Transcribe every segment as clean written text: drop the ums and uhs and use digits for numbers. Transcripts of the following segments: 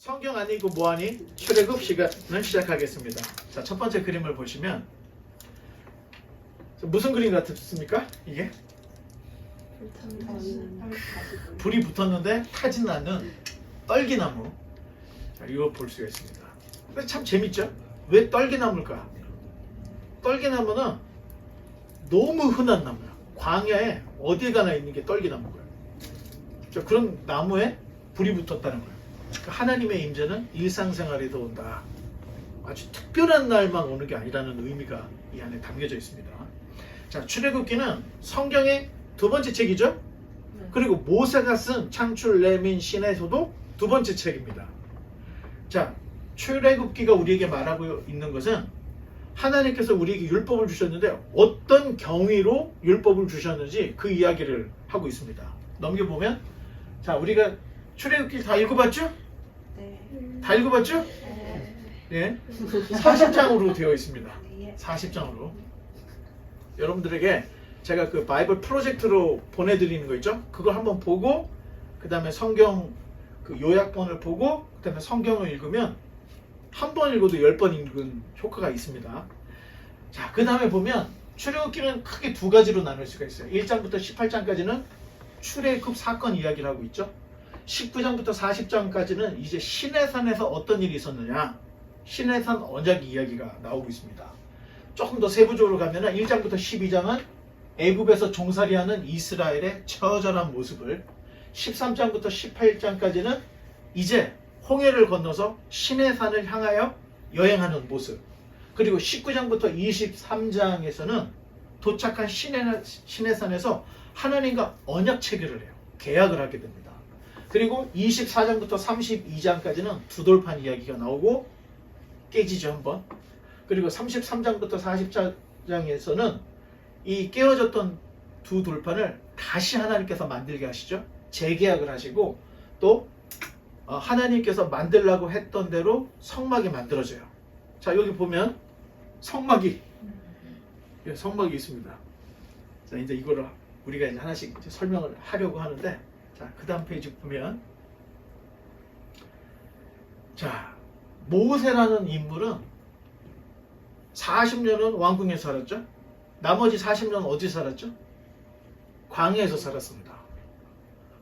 성경 아니고 뭐하니? 출애굽 시간을 시작하겠습니다. 자, 첫 번째 그림을 보시면 무슨 그림 같습니까? 이게? 불이 붙었는데 타지는 않는 떨기나무. 자, 이거 볼 수가 있습니다. 근데 참 재밌죠? 왜 떨기나무일까? 떨기나무는 너무 흔한 나무야. 광야에 어디 가나 있는 게 떨기나무인 거예요. 자, 그런 나무에 불이 붙었다는 거예요. 하나님의 임재는 일상생활에도 온다. 아주 특별한 날만 오는 게 아니라는 의미가 이 안에 담겨져 있습니다. 자, 출애굽기는 성경의 두 번째 책이죠. 그리고 모세가 쓴 창출, 레민, 신에서도 두 번째 책입니다. 자, 출애굽기가 우리에게 말하고 있는 것은 하나님께서 우리에게 율법을 주셨는데 어떤 경위로 율법을 주셨는지 그 이야기를 하고 있습니다. 넘겨보면, 자, 우리가 출애굽기 다 읽어봤죠? 네. 다 읽어봤죠? 네. 예, 40장으로 되어 있습니다. 40장으로. 여러분들에게 제가 그 바이블 프로젝트로 보내드리는 거 있죠? 그걸 한번 보고 그 다음에 성경 그 요약본을 보고 그 다음에 성경을 읽으면 한 번 읽어도 10번 읽은 효과가 있습니다. 자, 그 다음에 보면 출애굽기는 크게 두 가지로 나눌 수가 있어요. 1장부터 18장까지는 출애굽 사건 이야기를 하고 있죠. 19장부터 40장까지는 이제 시내산에서 어떤 일이 있었느냐, 시내산 언약 이야기가 나오고 있습니다. 조금 더 세부적으로 가면 1장부터 12장은 애굽에서 종살이하는 이스라엘의 처절한 모습을, 13장부터 18장까지는 이제 홍해를 건너서 시내산을 향하여 여행하는 모습, 그리고 19장부터 23장에서는 도착한 시내산에서 하나님과 언약 체결을 해요. 계약을 하게 됩니다. 그리고 24장부터 32장까지는 두 돌판 이야기가 나오고 깨지죠, 한번. 그리고 33장부터 40장에서는 이 깨어졌던 두 돌판을 다시 하나님께서 만들게 하시죠. 재계약을 하시고 또 하나님께서 만들라고 했던 대로 성막이 만들어져요. 자, 여기 보면 성막이 있습니다. 자, 이제 이거를 우리가 이제 하나씩 이제 설명을 하려고 하는데, 자, 그 다음 페이지 보면, 자, 모세라는 인물은 40년은 왕궁에서 살았죠. 나머지 40년은 어디 살았죠? 광야에서 살았습니다.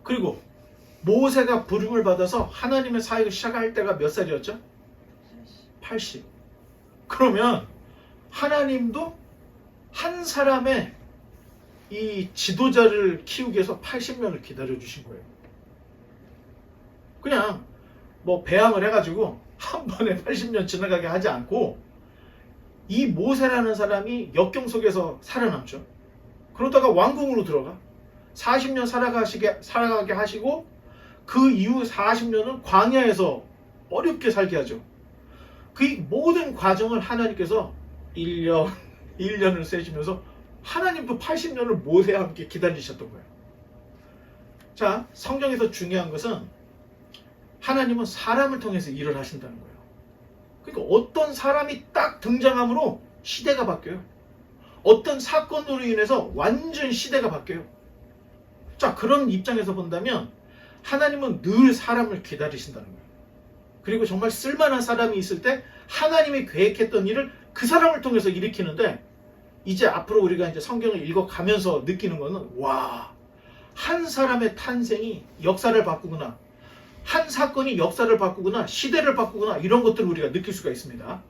그리고 모세가 부름을 받아서 하나님의 사역을 시작할 때가 몇 살이었죠? 80. 그러면 하나님도 한 사람의 이 지도자를 키우기 위해서 80년을 기다려 주신 거예요. 그냥 뭐 배양을 해가지고 한 번에 80년 지나가게 하지 않고 이 모세라는 사람이 역경 속에서 살아남죠. 그러다가 왕궁으로 들어가 40년 살아가게 하시고 그 이후 40년은 광야에서 어렵게 살게 하죠. 그 모든 과정을 하나님께서 1년을 세시면서 하나님도 80년을 모세와 함께 기다리셨던 거예요. 자, 성경에서 중요한 것은 하나님은 사람을 통해서 일을 하신다는 거예요. 그러니까 어떤 사람이 딱 등장함으로 시대가 바뀌어요. 어떤 사건으로 인해서 완전 시대가 바뀌어요. 자, 그런 입장에서 본다면 하나님은 늘 사람을 기다리신다는 거예요. 그리고 정말 쓸만한 사람이 있을 때 하나님이 계획했던 일을 그 사람을 통해서 일으키는데, 이제 앞으로 우리가 이제 성경을 읽어가면서 느끼는 거는, 와, 한 사람의 탄생이 역사를 바꾸구나, 한 사건이 역사를 바꾸구나, 시대를 바꾸구나, 이런 것들을 우리가 느낄 수가 있습니다.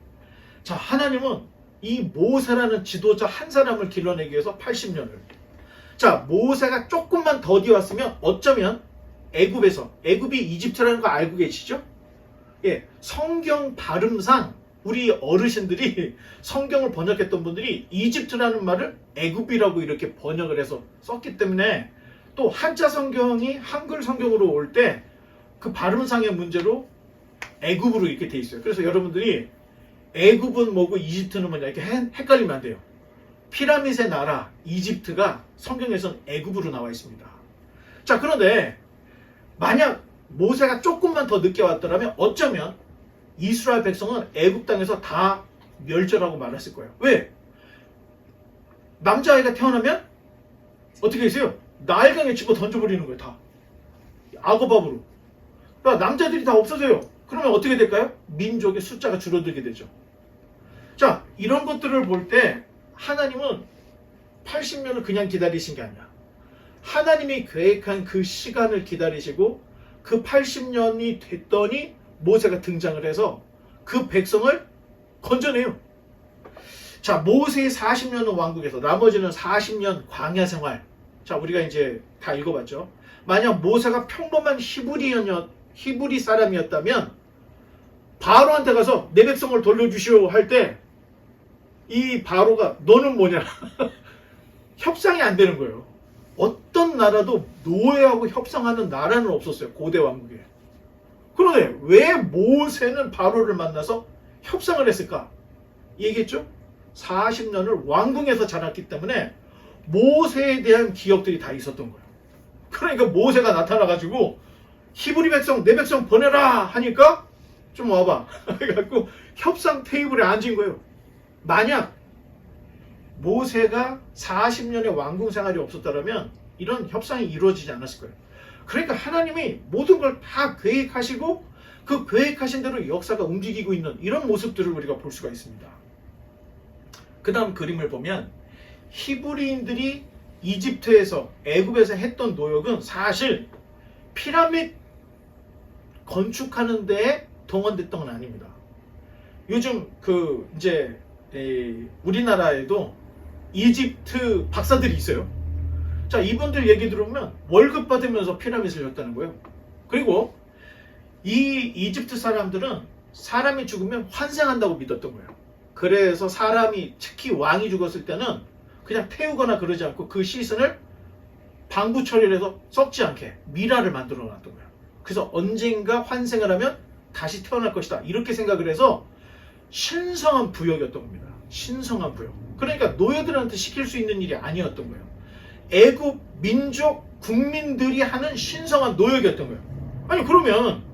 자, 하나님은 이 모세라는 지도자 한 사람을 길러내기 위해서 80년을. 자, 모세가 조금만 더디 왔으면 어쩌면 애굽이 이집트라는 거 알고 계시죠? 예, 성경 발음상 우리 어르신들이 성경을 번역했던 분들이 이집트라는 말을 애굽이라고 이렇게 번역을 해서 썼기 때문에, 또 한자 성경이 한글 성경으로 올 때 그 발음상의 문제로 애굽으로 이렇게 돼 있어요. 그래서 여러분들이 애굽은 뭐고 이집트는 뭐냐 이렇게 헷갈리면 안 돼요. 피라밋의 나라 이집트가 성경에서는 애굽으로 나와 있습니다. 자, 그런데 만약 모세가 조금만 더 늦게 왔더라면 어쩌면 이스라엘 백성은 애굽 땅에서 다 멸절하고 말았을 거예요. 왜? 남자아이가 태어나면 어떻게 했어요? 나일강에 집어 던져버리는 거예요. 다 악어밥으로. 그러니까 남자들이 다 없어져요. 그러면 어떻게 될까요? 민족의 숫자가 줄어들게 되죠. 자, 이런 것들을 볼 때 하나님은 80년을 그냥 기다리신 게 아니야. 하나님이 계획한 그 시간을 기다리시고 그 80년이 됐더니 모세가 등장을 해서 그 백성을 건져내요. 자, 모세의 40년은 왕국에서 나머지는 40년 광야 생활. 자, 우리가 이제 다 읽어봤죠. 만약 모세가 평범한 히브리 사람이었다면 바로한테 가서 내 백성을 돌려주시오 할 때 이 바로가 너는 뭐냐 협상이 안 되는 거예요. 어떤 나라도 노예하고 협상하는 나라는 없었어요. 고대 왕국에. 그런데 왜 모세는 바로를 만나서 협상을 했을까? 얘기했죠? 40년을 왕궁에서 자랐기 때문에 모세에 대한 기억들이 다 있었던 거예요. 그러니까 모세가 나타나가지고 히브리 백성, 내 백성 보내라 하니까 좀 와봐. 그래갖고 협상 테이블에 앉은 거예요. 만약 모세가 40년의 왕궁 생활이 없었다면 이런 협상이 이루어지지 않았을 거예요. 그러니까 하나님이 모든 걸 다 계획하시고 그 계획하신 대로 역사가 움직이고 있는 이런 모습들을 우리가 볼 수가 있습니다. 그 다음 그림을 보면 히브리인들이 이집트에서 애굽에서 했던 노역은 사실 피라미드 건축하는 데에 동원됐던 건 아닙니다. 요즘 이제 우리나라에도 이집트 박사들이 있어요. 자, 이분들 얘기 들으면 월급 받으면서 피라미드를 졌다는 거예요. 그리고 이 이집트 사람들은 사람이 죽으면 환생한다고 믿었던 거예요. 그래서 사람이 특히 왕이 죽었을 때는 그냥 태우거나 그러지 않고 그 시신을 방부 처리를 해서 썩지 않게 미라를 만들어 놨던 거예요. 그래서 언젠가 환생을 하면 다시 태어날 것이다. 이렇게 생각을 해서 신성한 부역이었던 겁니다. 신성한 부역. 그러니까 노예들한테 시킬 수 있는 일이 아니었던 거예요. 애굽 민족 국민들이 하는 신성한 노역이었던 거예요. 아니 그러면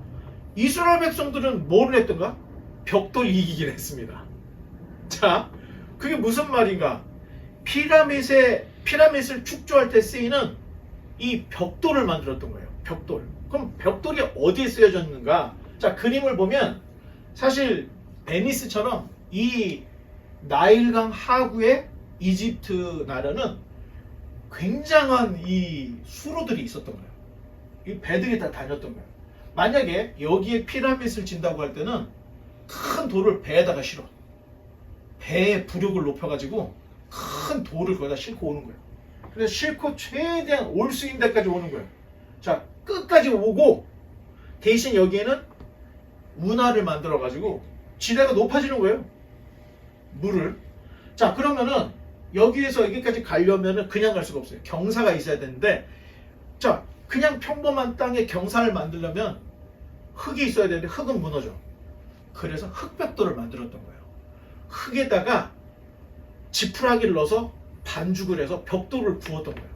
이스라엘 백성들은 뭐를 했던가? 벽돌 이기긴 했습니다. 자, 그게 무슨 말인가? 피라밋을 축조할 때 쓰이는 이 벽돌을 만들었던 거예요. 벽돌. 그럼 벽돌이 어디에 쓰여졌는가? 자, 그림을 보면 사실 베니스처럼 이 나일강 하구의 이집트 나라는 굉장한 이 수로들이 있었던 거예요. 이 배들이 다 다녔던 거예요. 만약에 여기에 피라밋을 진다고 할 때는 큰 돌을 배에다가 실어. 배의 부력을 높여가지고 큰 돌을 거기다 싣고 오는 거예요. 그래서 싣고 최대한 올 수 있는 데까지 오는 거예요. 자, 끝까지 오고 대신 여기에는 운하를 만들어가지고 지대가 높아지는 거예요. 물을. 자, 그러면은 여기에서 여기까지 가려면은 그냥 갈 수가 없어요. 경사가 있어야 되는데, 자, 그냥 평범한 땅에 경사를 만들려면 흙이 있어야 되는데 흙은 무너져. 그래서 흙벽돌을 만들었던 거예요. 흙에다가 지푸라기를 넣어서 반죽을 해서 벽돌을 구웠던 거예요.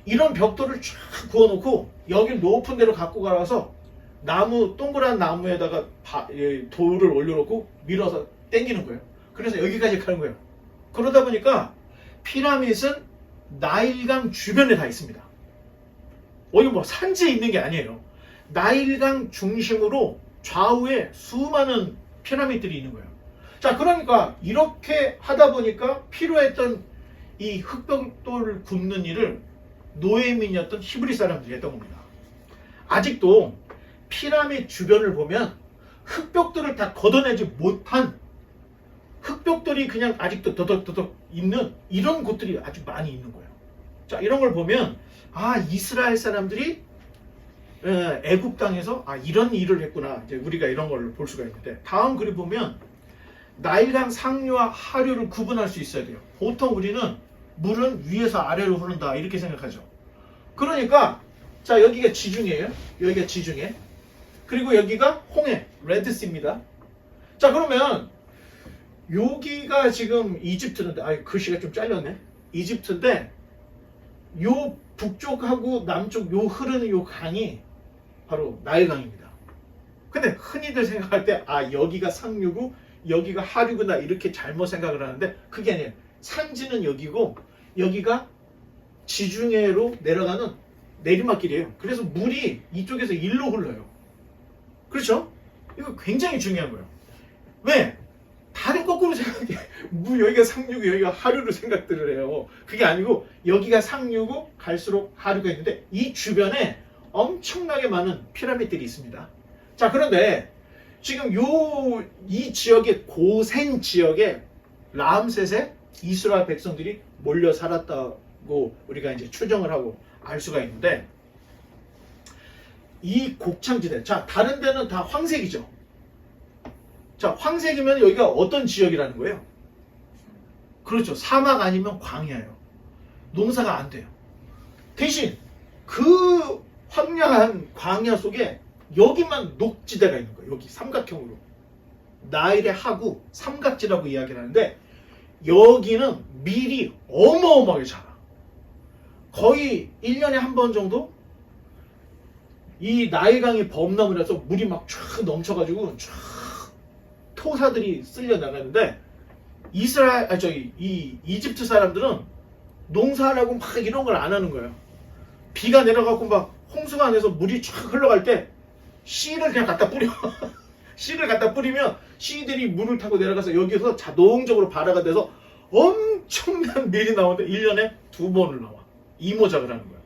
이런 벽돌을 쫙 구워놓고 여길 높은 데로 갖고 가서 동그란 나무에다가 돌을 올려놓고 밀어서 당기는 거예요. 그래서 여기까지 가는 거예요. 그러다 보니까 피라밋은 나일강 주변에 다 있습니다. 여기 뭐 산지에 있는 게 아니에요. 나일강 중심으로 좌우에 수많은 피라밋들이 있는 거예요. 자, 그러니까 이렇게 하다 보니까 필요했던 이 흙벽돌을 굽는 일을 노예민이었던 히브리 사람들이 했던 겁니다. 아직도 피라밋 주변을 보면 흙벽돌을 다 걷어내지 못한 흙벽돌이 그냥 아직도 더덕더덕 있는 이런 곳들이 아주 많이 있는 거예요. 자, 이런 걸 보면 이스라엘 사람들이 애굽 땅에서 이런 일을 했구나. 이제 우리가 이런 걸 볼 수가 있는데, 다음 그림 보면 나일강 상류와 하류를 구분할 수 있어야 돼요. 보통 우리는 물은 위에서 아래로 흐른다 이렇게 생각하죠. 그러니까 자, 여기가 지중해예요. 여기가 지중해. 그리고 여기가 홍해, 레드시입니다. 자, 그러면 여기가 지금 이집트인데, 글씨가 좀 잘렸네. 이집트인데 요 북쪽하고 남쪽 요 흐르는 요 강이 바로 나일강입니다. 근데 흔히들 생각할 때 여기가 상류고 여기가 하류구나 이렇게 잘못 생각을 하는데 그게 아니에요. 산지는 여기고 여기가 지중해로 내려가는 내리막길이에요. 그래서 물이 이쪽에서 일로 흘러요. 그렇죠? 이거 굉장히 중요한 거예요. 왜? 다들 거꾸로 생각해. 뭐 여기가 상류고 여기가 하류로 생각들을 해요. 그게 아니고 여기가 상류고 갈수록 하류가 있는데 이 주변에 엄청나게 많은 피라미드들이 있습니다. 자, 그런데 지금 이 지역의 고센 지역에 라암셋의 이스라엘 백성들이 몰려 살았다고 우리가 이제 추정을 하고 알 수가 있는데, 이 곡창지대, 자, 다른 데는 다 황색이죠. 자, 황색이면 여기가 어떤 지역이라는 거예요? 그렇죠. 사막 아니면 광야예요. 농사가 안 돼요. 대신 그 황량한 광야 속에 여기만 녹지대가 있는 거예요. 여기 삼각형으로. 나일의 하구 삼각지라고 이야기를 하는데, 여기는 밀이 어마어마하게 자라. 거의 1년에 한 번 정도 이 나일강이 범람을 해서 물이 막 쫙 넘쳐가지고 쫙 토사들이 쓸려 나가는데, 이 이집트 사람들은 농사하라고 막 이런 걸 안 하는 거예요. 비가 내려가고 막 홍수가 안에서 물이 쫙 흘러갈 때 씨를 그냥 갖다 뿌려. 씨를 갖다 뿌리면 씨들이 물을 타고 내려가서 여기서 자동적으로 발화가 돼서 엄청난 밀이 나오는데 1년에 2번을 나와. 이모작을 하는 거야.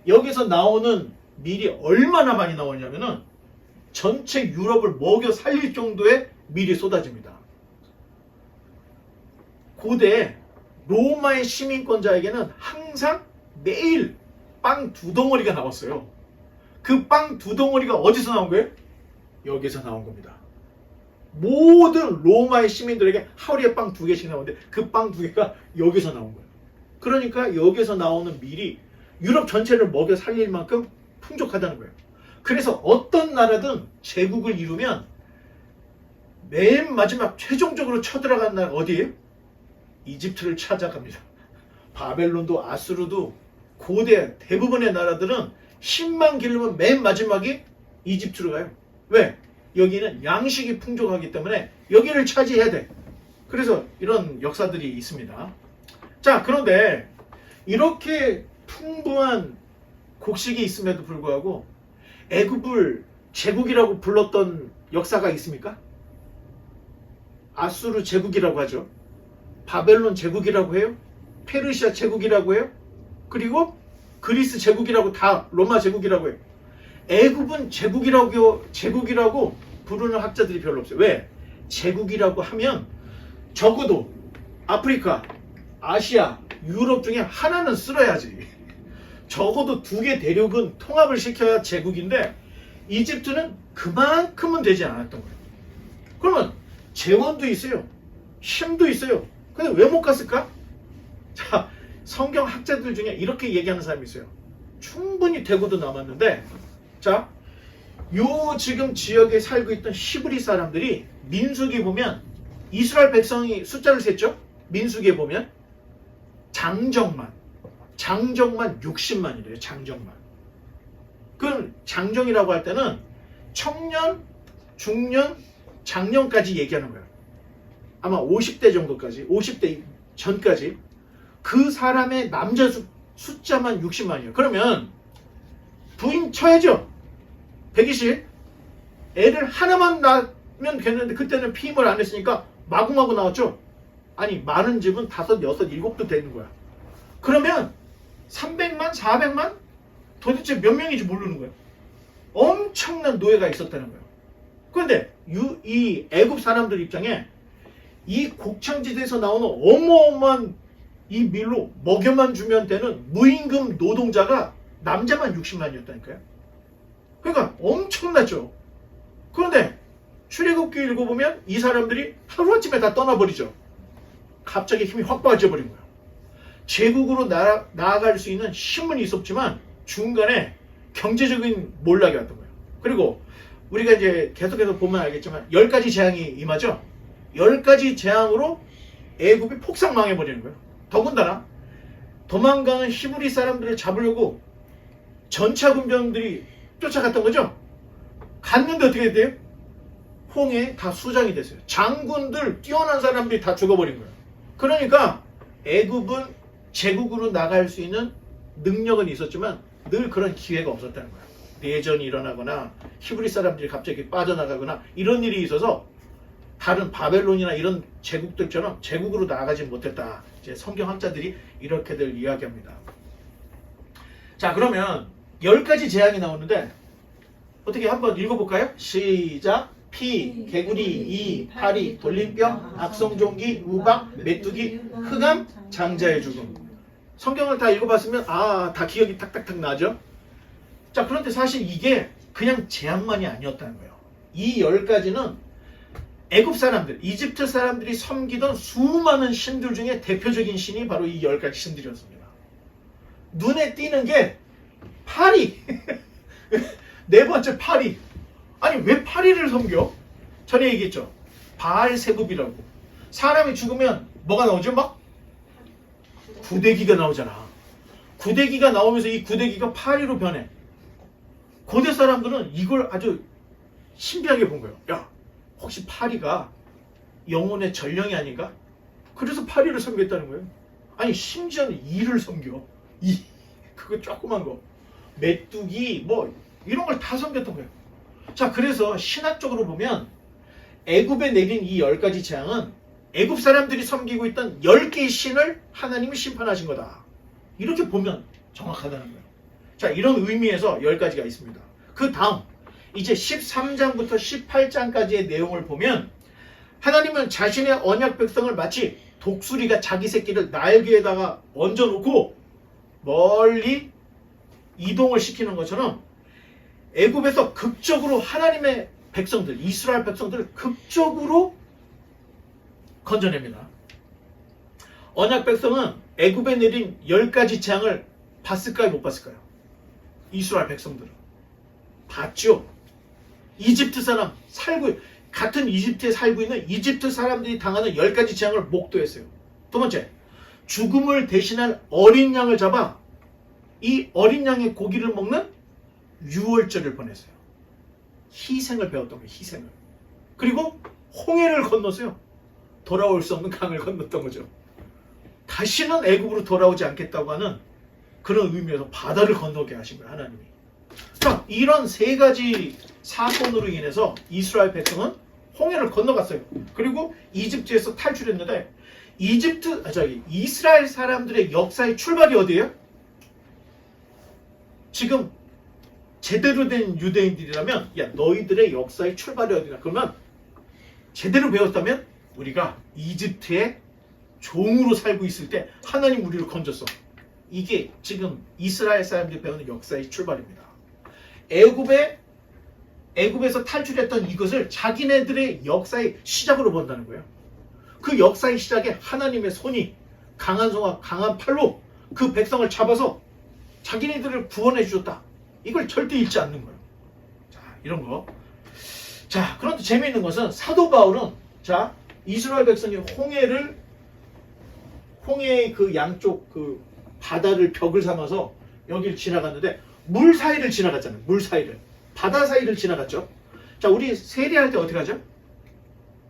여기서 나오는 밀이 얼마나 많이 나오냐면은 전체 유럽을 먹여 살릴 정도의 밀이 쏟아집니다. 고대 로마의 시민권자에게는 항상 매일 빵 2덩어리가 나왔어요. 그 빵 2덩어리가 어디서 나온 거예요? 여기서 나온 겁니다. 모든 로마의 시민들에게 하루에 빵 2개씩 나오는데 그 빵 2개가 여기서 나온 거예요. 그러니까 여기서 나오는 밀이 유럽 전체를 먹여 살릴 만큼 풍족하다는 거예요. 그래서 어떤 나라든 제국을 이루면 맨 마지막 최종적으로 쳐들어간 나라가 어디예요? 이집트를 찾아갑니다. 바벨론도 아수르도 고대 대부분의 나라들은 10만 길르면 맨 마지막이 이집트로 가요. 왜? 여기는 양식이 풍족하기 때문에 여기를 차지해야 돼. 그래서 이런 역사들이 있습니다. 자, 그런데 이렇게 풍부한 곡식이 있음에도 불구하고 애굽을 제국이라고 불렀던 역사가 있습니까? 아수르 제국이라고 하죠. 바벨론 제국이라고 해요. 페르시아 제국이라고 해요. 그리고 그리스 제국이라고, 다 로마 제국이라고 해요. 애굽은 제국이라고 부르는 학자들이 별로 없어요. 왜? 제국이라고 하면 적어도 아프리카, 아시아, 유럽 중에 하나는 쓸어야지. 적어도 2개 대륙은 통합을 시켜야 제국인데 이집트는 그만큼은 되지 않았던 거예요. 그러면 재원도 있어요. 힘도 있어요. 근데 왜 못 갔을까? 자, 성경 학자들 중에 이렇게 얘기하는 사람이 있어요. 충분히 대구도 남았는데, 자, 요 지금 지역에 살고 있던 히브리 사람들이 민수기 보면 이스라엘 백성이 숫자를 셌죠? 민수기에 보면 장정만 60만이래요. 장정만. 그럼 장정이라고 할 때는 청년, 중년, 장년까지 얘기하는 거예요. 아마 50대 정도까지, 50대 전까지 그 사람의 남자 숫자만 60만이에요. 그러면 부인 쳐야죠. 120. 애를 하나만 낳으면 됐는데 그때는 피임을 안 했으니까 마구마구 나왔죠. 아니, 많은 집은 5, 6, 7도 되는 거야. 그러면 300만, 400만? 도대체 몇 명인지 모르는 거예요. 엄청난 노예가 있었다는 거예요. 그런데 이 애굽 사람들 입장에 이 곡창지대에서 나오는 어마어마한 이 밀로 먹여만 주면 되는 무임금 노동자가 남자만 60만이었다니까요. 그러니까 엄청나죠. 그런데 출애굽기 읽어보면 이 사람들이 하루아침에 다 떠나버리죠. 갑자기 힘이 확 빠져버린 거예요. 제국으로 나아갈 수 있는 힘은 있었지만 중간에 경제적인 몰락이 왔던 거예요. 그리고 우리가 이제 계속해서 보면 알겠지만 10가지 재앙이 임하죠. 10가지 재앙으로 애굽이 폭삭 망해버리는 거예요. 더군다나 도망가는 히브리 사람들을 잡으려고 전차 군병들이 쫓아갔던 거죠. 갔는데 어떻게 돼요? 홍해에 다 수장이 됐어요. 장군들, 뛰어난 사람들이 다 죽어버린 거예요. 그러니까 애굽은 제국으로 나갈 수 있는 능력은 있었지만 늘 그런 기회가 없었다는 거예요. 내전이 일어나거나 히브리 사람들이 갑자기 빠져나가거나 이런 일이 있어서 다른 바벨론이나 이런 제국들처럼 제국으로 나아가지 못했다. 이제 성경학자들이 이렇게들 이야기합니다. 자, 그러면 10가지 재앙이 나오는데 어떻게 한번 읽어볼까요? 시작. 피, 개구리, 이, 파리, 돌림병, 악성종기, 우박, 메뚜기, 흑암, 장자의 죽음. 성경을 다 읽어봤으면 다 기억이 탁탁탁 나죠? 자, 그런데 사실 이게 그냥 재앙만이 아니었다는 거예요. 이 10가지는 애굽 사람들, 이집트 사람들이 섬기던 수많은 신들 중에 대표적인 신이 바로 이 10가지 신들이었습니다. 눈에 띄는 게 파리. 네 번째 파리. 아니 왜 파리를 섬겨? 전에 얘기했죠. 바알세굽이라고. 사람이 죽으면 뭐가 나오죠? 막 구데기가 나오잖아. 구데기가 나오면서 이 구데기가 파리로 변해. 고대 사람들은 이걸 아주 신비하게 본 거예요. 야, 혹시 파리가 영혼의 전령이 아닌가? 그래서 파리를 섬겼다는 거예요. 아니 심지어는 이를 섬겨. 이 그거 조그만 거. 메뚜기 뭐 이런 걸 다 섬겼던 거예요. 자, 그래서 신학적으로 보면 애굽에 내린 이 10가지 재앙은 애굽 사람들이 섬기고 있던 10개의 신을 하나님이 심판하신 거다. 이렇게 보면 정확하다는 거예요. 자, 이런 의미에서 10가지가 있습니다. 그 다음 이제 13장부터 18장까지의 내용을 보면 하나님은 자신의 언약 백성을 마치 독수리가 자기 새끼를 날개에다가 얹어놓고 멀리 이동을 시키는 것처럼 애굽에서 극적으로 하나님의 백성들, 이스라엘 백성들을 극적으로 건져냅니다. 언약 백성은 애굽에 내린 10가지 재앙을 봤을까요? 못 봤을까요? 이스라엘 백성들은 봤죠. 이집트 사람 같은 이집트에 살고 있는 이집트 사람들이 당하는 10가지 재앙을 목도했어요. 두 번째, 죽음을 대신할 어린 양을 잡아 이 어린 양의 고기를 먹는 유월절을 보냈어요. 희생을 배웠던 거예요. 희생을. 그리고 홍해를 건넜어요. 돌아올 수 없는 강을 건넜던 거죠. 다시는 애굽으로 돌아오지 않겠다고 하는 그런 의미에서 바다를 건너게 하신 거예요. 하나님이. 자, 이런 3가지 사건으로 인해서 이스라엘 백성은 홍해를 건너갔어요. 그리고 이집트에서 탈출했는데 이스라엘 사람들의 역사의 출발이 어디예요? 지금 제대로 된 유대인들이라면 야, 너희들의 역사의 출발이 어디냐? 그러면 제대로 배웠다면 우리가 이집트의 종으로 살고 있을 때 하나님 우리를 건졌어. 이게 지금 이스라엘 사람들이 배우는 역사의 출발입니다. 애굽에서 탈출했던 이것을 자기네들의 역사의 시작으로 본다는 거예요. 그 역사의 시작에 하나님의 손이 강한 손과 강한 팔로 그 백성을 잡아서 자기네들을 구원해 주셨다. 이걸 절대 잃지 않는 거예요. 자, 이런 거. 자, 그런데 재미있는 것은 사도 바울은 자, 이스라엘 백성이 홍해의 그 양쪽 그 바다를 벽을 삼아서 여기를 지나갔는데 물 사이를 지나갔잖아요. 물 사이를. 바다 사이를 지나갔죠. 자, 우리 세례할 때 어떻게 하죠?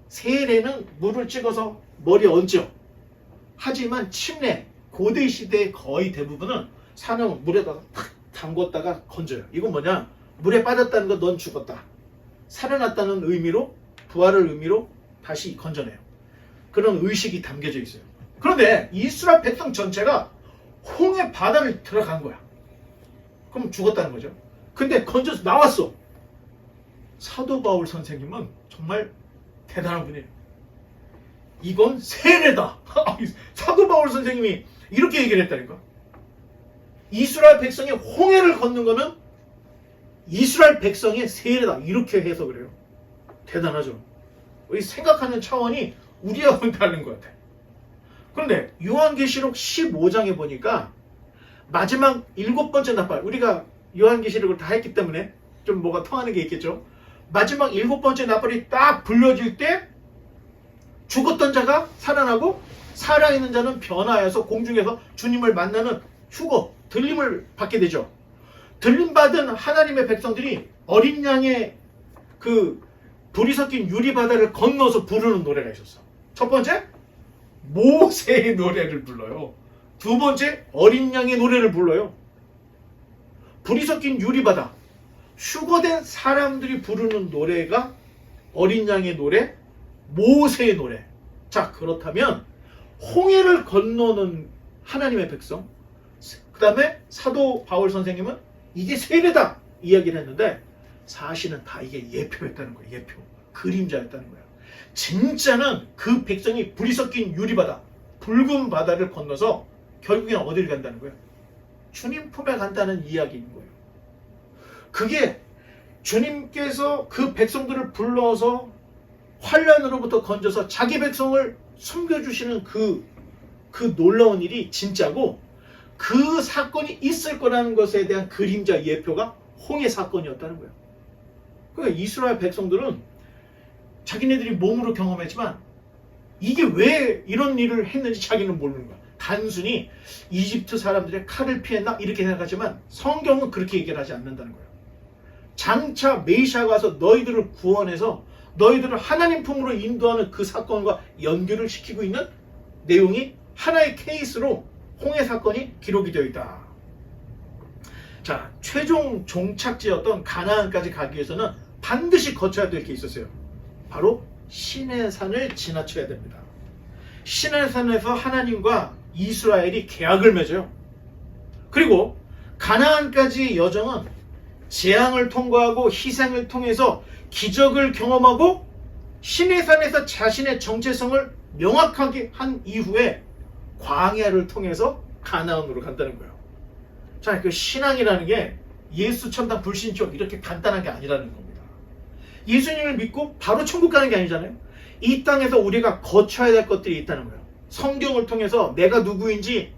세례는 물을 찍어서 머리에 얹죠. 하지만 침례, 고대 시대의 거의 대부분은 사람은 물에다가 탁 담궜다가 건져요. 이건 뭐냐? 물에 빠졌다는 건 넌 죽었다. 살아났다는 의미로, 부활을 의미로 다시 건져내요. 그런 의식이 담겨져 있어요. 그런데 이스라엘 백성 전체가 홍해 바다를 들어간 거야. 그럼 죽었다는 거죠. 근데 건져서 나왔어. 사도 바울 선생님은 정말 대단한 분이에요. 이건 세례다. 사도 바울 선생님이 이렇게 얘기를 했다니까. 이스라엘 백성이 홍해를 걷는 거는 이스라엘 백성의 세례다. 이렇게 해석을 해요. 대단하죠. 우리 생각하는 차원이 우리하고는 다른 것 같아. 그런데 요한계시록 15장에 보니까 마지막 7번째 나팔, 우리가 요한계시록을 다 했기 때문에 좀 뭐가 통하는 게 있겠죠. 마지막 7번째 나팔이 딱 불려질 때 죽었던 자가 살아나고 살아있는 자는 변화해서 공중에서 주님을 만나는 휴거, 들림을 받게 되죠. 들림받은 하나님의 백성들이 어린 양의 그 불이 섞인 유리바다를 건너서 부르는 노래가 있었어. 첫 번째, 모세의 노래를 불러요. 두 번째, 어린 양의 노래를 불러요. 불이 섞인 유리바다. 휴거된 사람들이 부르는 노래가 어린 양의 노래, 모세의 노래. 자, 그렇다면 홍해를 건너는 하나님의 백성, 그 다음에 사도 바울 선생님은 이게 세례다 이야기를 했는데 사실은 다 이게 예표였다는 거예요. 예표. 그림자였다는 거예요. 진짜는 그 백성이 불이 섞인 유리바다, 붉은 바다를 건너서 결국엔 어디를 간다는 거예요? 주님 품에 간다는 이야기인 거예요. 그게 주님께서 그 백성들을 불러서 환란으로부터 건져서 자기 백성을 숨겨주시는 그 놀라운 일이 진짜고, 그 사건이 있을 거라는 것에 대한 그림자 예표가 홍해 사건이었다는 거예요. 그러니까 이스라엘 백성들은 자기네들이 몸으로 경험했지만 이게 왜 이런 일을 했는지 자기는 모르는 거야. 단순히 이집트 사람들의 칼을 피했나 이렇게 생각하지만 성경은 그렇게 얘기를 하지 않는다는 거예요. 장차 메시아가 와서 너희들을 구원해서 너희들을 하나님 품으로 인도하는 그 사건과 연결을 시키고 있는 내용이 하나의 케이스로 홍해 사건이 기록이 되어 있다. 자, 최종 종착지였던 가나안까지 가기 위해서는 반드시 거쳐야 될 게 있었어요. 바로 시내산을 지나쳐야 됩니다. 시내산에서 하나님과 이스라엘이 계약을 맺어요. 그리고 가나안까지의 여정은 재앙을 통과하고 희생을 통해서 기적을 경험하고 시내산에서 자신의 정체성을 명확하게 한 이후에 광야를 통해서 가나안으로 간다는 거예요. 자, 그 신앙이라는 게 예수 천당 불신족 이렇게 간단한 게 아니라는 겁니다. 예수님을 믿고 바로 천국 가는 게 아니잖아요. 이 땅에서 우리가 거쳐야 될 것들이 있다는 거예요. 성경을 통해서 내가 누구인지,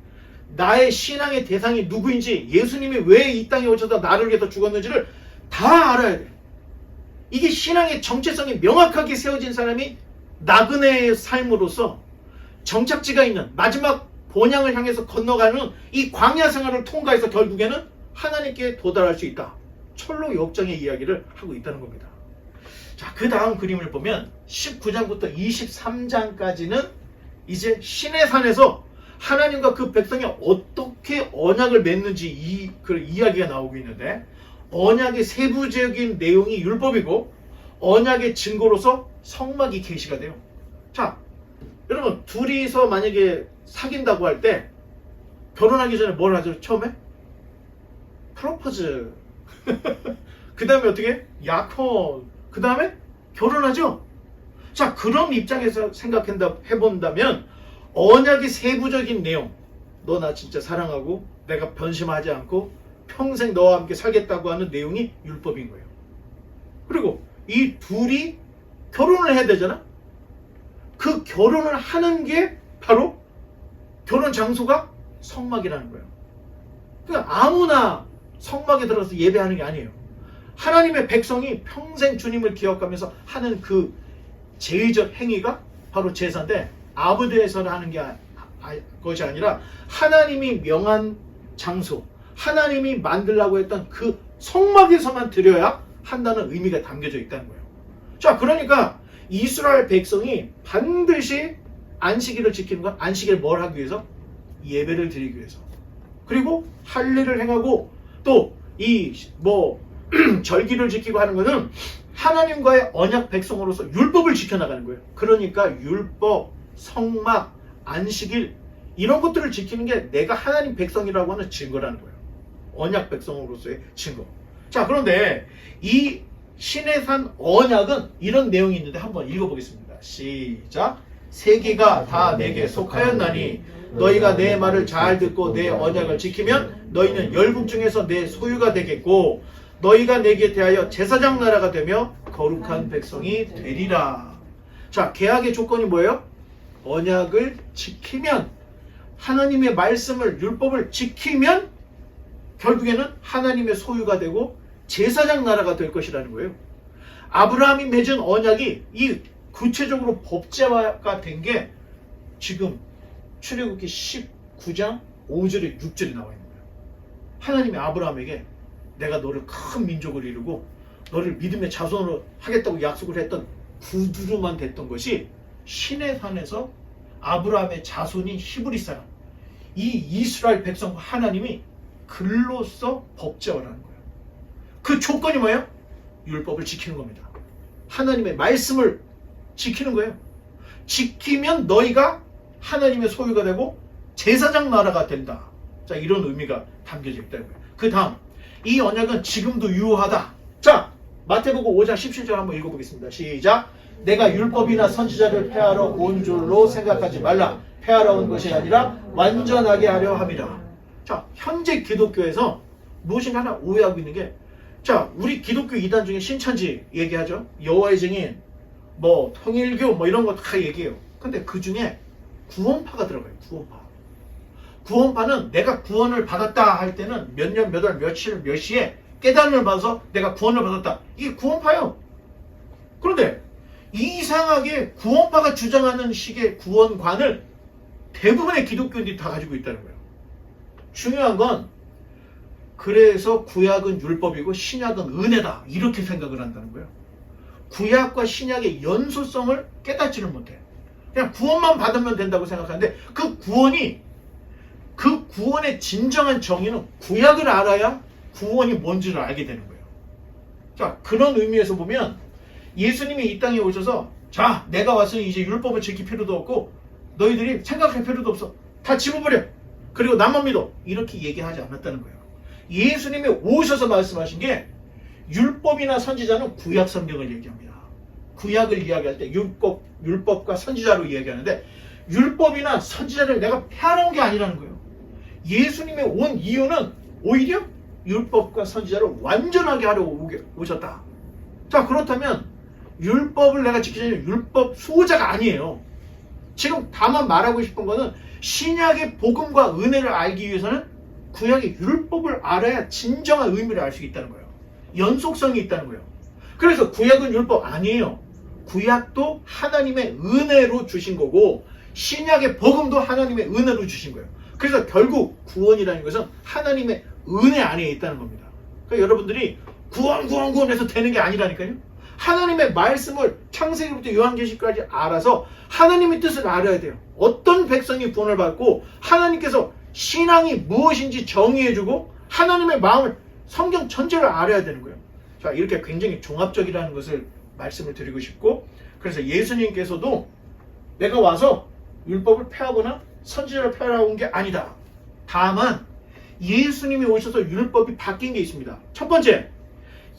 나의 신앙의 대상이 누구인지, 예수님이 왜 이 땅에 오셔서 나를 위해서 죽었는지를 다 알아야 돼. 이게 신앙의 정체성이 명확하게 세워진 사람이 나그네의 삶으로서 정착지가 있는 마지막 본향을 향해서 건너가는 이 광야 생활을 통과해서 결국에는 하나님께 도달할 수 있다. 철로 역정의 이야기를 하고 있다는 겁니다. 자, 그 다음 그림을 보면 19장부터 23장까지는 이제 시내산에서 하나님과 그 백성이 어떻게 언약을 맺는지 그 이야기가 나오고 있는데, 언약의 세부적인 내용이 율법이고 언약의 증거로서 성막이 계시가 돼요. 자, 여러분, 둘이서 만약에 사귄다고 할 때 결혼하기 전에 뭘 하죠? 처음에? 프로포즈. 그 다음에 어떻게? 약혼. 그 다음에 결혼하죠? 자, 그런 입장에서 생각해본다면 언약의 세부적인 내용, 너 나 진짜 사랑하고 내가 변심하지 않고 평생 너와 함께 살겠다고 하는 내용이 율법인 거예요. 그리고 이 둘이 결혼을 해야 되잖아? 그 결혼을 하는 게 바로 결혼 장소가 성막이라는 거예요. 그러니까 아무나 성막에 들어가서 예배하는 게 아니에요. 하나님의 백성이 평생 주님을 기억하면서 하는 그 제의적 행위가 바로 제사인데, 아무데에서나 하는 게 것이 아니라 하나님이 명한 장소, 하나님이 만들라고 했던 그 성막에서만 드려야 한다는 의미가 담겨져 있다는 거예요. 자, 그러니까 이스라엘 백성이 반드시 안식일을 지키는 건, 안식일을 뭘 하기 위해서? 예배를 드리기 위해서. 그리고 할례를 행하고 또 절기를 지키고 하는 것은 하나님과의 언약 백성으로서 율법을 지켜나가는 거예요. 그러니까 율법, 성막, 안식일 이런 것들을 지키는 게 내가 하나님 백성이라고 하는 증거라는 거예요. 언약 백성으로서의 증거. 자, 그런데 이 시내산 언약은 이런 내용이 있는데 한번 읽어보겠습니다. 시작. 세계가 다 내게 속하였나니 너희가 내 말을 잘 듣고 내 언약을 지키면 너희는 열국 중에서 내 소유가 되겠고 너희가 내게 대하여 제사장 나라가 되며 거룩한 백성이 되리라. 자, 계약의 조건이 뭐예요? 언약을 지키면, 하나님의 말씀을, 율법을 지키면 결국에는 하나님의 소유가 되고 제사장 나라가 될 것이라는 거예요. 아브라함이 맺은 언약이 이 구체적으로 법제화가 된 게 지금 출애굽기 19장 5절에 6절이 나와 있는 거예요. 하나님이 아브라함에게 내가 너를 큰 민족을 이루고 너를 믿음의 자손으로 하겠다고 약속을 했던 구두로만 됐던 것이 시내산에서 아브라함의 자손인 히브리 사람, 이 이스라엘 백성과 하나님이 글로써 법제화라는 거예요. 그 조건이 뭐예요? 율법을 지키는 겁니다. 하나님의 말씀을 지키는 거예요. 지키면 너희가 하나님의 소유가 되고 제사장 나라가 된다. 자, 이런 의미가 담겨져 있다는 거예요. 그 다음, 이 언약은 지금도 유효하다. 자, 마태복음 5장 17절 한번 읽어보겠습니다. 시작. 내가 율법이나 선지자를 폐하러 온 줄로 생각하지 말라. 폐하러 온 것이 아니라 완전하게 하려 함이라. 자, 현재 기독교에서 무엇인가 하나 오해하고 있는 게, 자, 우리 기독교 이단 중에 신천지 얘기하죠. 여호와의 증인, 뭐 통일교 뭐 이런 거 다 얘기해요. 근데 그 중에 구원파가 들어가요. 구원파는 내가 구원을 받았다 할 때는 몇 년, 몇 월, 며칠, 몇 시에 깨달음을 받아서 내가 구원을 받았다. 이게 구원파예요. 그런데 이상하게 구원파가 주장하는 식의 구원관을 대부분의 기독교인들이 다 가지고 있다는 거예요. 중요한 건 그래서 구약은 율법이고 신약은 은혜다. 이렇게 생각을 한다는 거예요. 구약과 신약의 연소성을 깨닫지는 못해. 그냥 구원만 받으면 된다고 생각하는데 그 구원의 진정한 정의는 구약을 알아야 구원이 뭔지를 알게 되는 거예요. 자, 그런 의미에서 보면 예수님이 이 땅에 오셔서 자, 내가 왔으니 이제 율법을 지킬 필요도 없고 너희들이 생각할 필요도 없어. 다 집어버려. 그리고 나만 믿어. 이렇게 얘기하지 않았다는 거예요. 예수님이 오셔서 말씀하신 게 율법이나 선지자는 구약 성경을 얘기합니다. 구약을 이야기할 때 율법과 선지자로 이야기하는데 율법이나 선지자를 내가 폐하러 온 게 아니라는 거예요. 예수님이 온 이유는 오히려 율법과 선지자를 완전하게 하러 오셨다. 자, 그렇다면 율법을 내가 지키자니 율법 수호자가 아니에요. 지금 다만 말하고 싶은 거는 신약의 복음과 은혜를 알기 위해서는 구약의 율법을 알아야 진정한 의미를 알 수 있다는 거예요. 연속성이 있다는 거예요. 그래서 구약은 율법 아니에요. 구약도 하나님의 은혜로 주신 거고 신약의 복음도 하나님의 은혜로 주신 거예요. 그래서 결국 구원이라는 것은 하나님의 은혜 안에 있다는 겁니다. 그러니까 여러분들이 구원해서 되는 게 아니라니까요. 하나님의 말씀을 창세기부터 요한계시까지 알아서 하나님의 뜻을 알아야 돼요. 어떤 백성이 구원을 받고 하나님께서 신앙이 무엇인지 정의해주고 하나님의 마음을 성경 전체를 알아야 되는 거예요. 자, 이렇게 굉장히 종합적이라는 것을 말씀을 드리고 싶고, 그래서 예수님께서도 내가 와서 율법을 폐하거나 선지자를 폐하러 온 게 아니다. 다만 예수님이 오셔서 율법이 바뀐 게 있습니다. 첫 번째,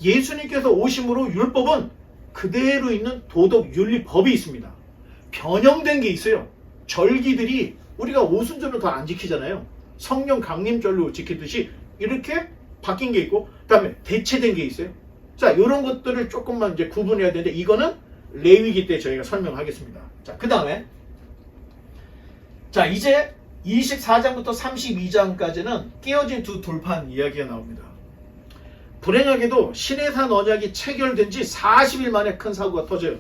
예수님께서 오심으로 율법은 그대로 있는 도덕, 윤리, 법이 있습니다. 변형된 게 있어요. 절기들이 우리가 오순절은 더 안 지키잖아요. 성령 강림절로 지키듯이 이렇게 바뀐 게 있고, 그 다음에 대체된 게 있어요. 자, 이런 것들을 조금만 이제 구분해야 되는데 이거는 레위기 때 저희가 설명하겠습니다. 자, 그 다음에 자, 이제 24장부터 32장까지는 깨어진 두 돌판 이야기가 나옵니다. 불행하게도 시내산 언약이 체결된 지 40일 만에 큰 사고가 터져요.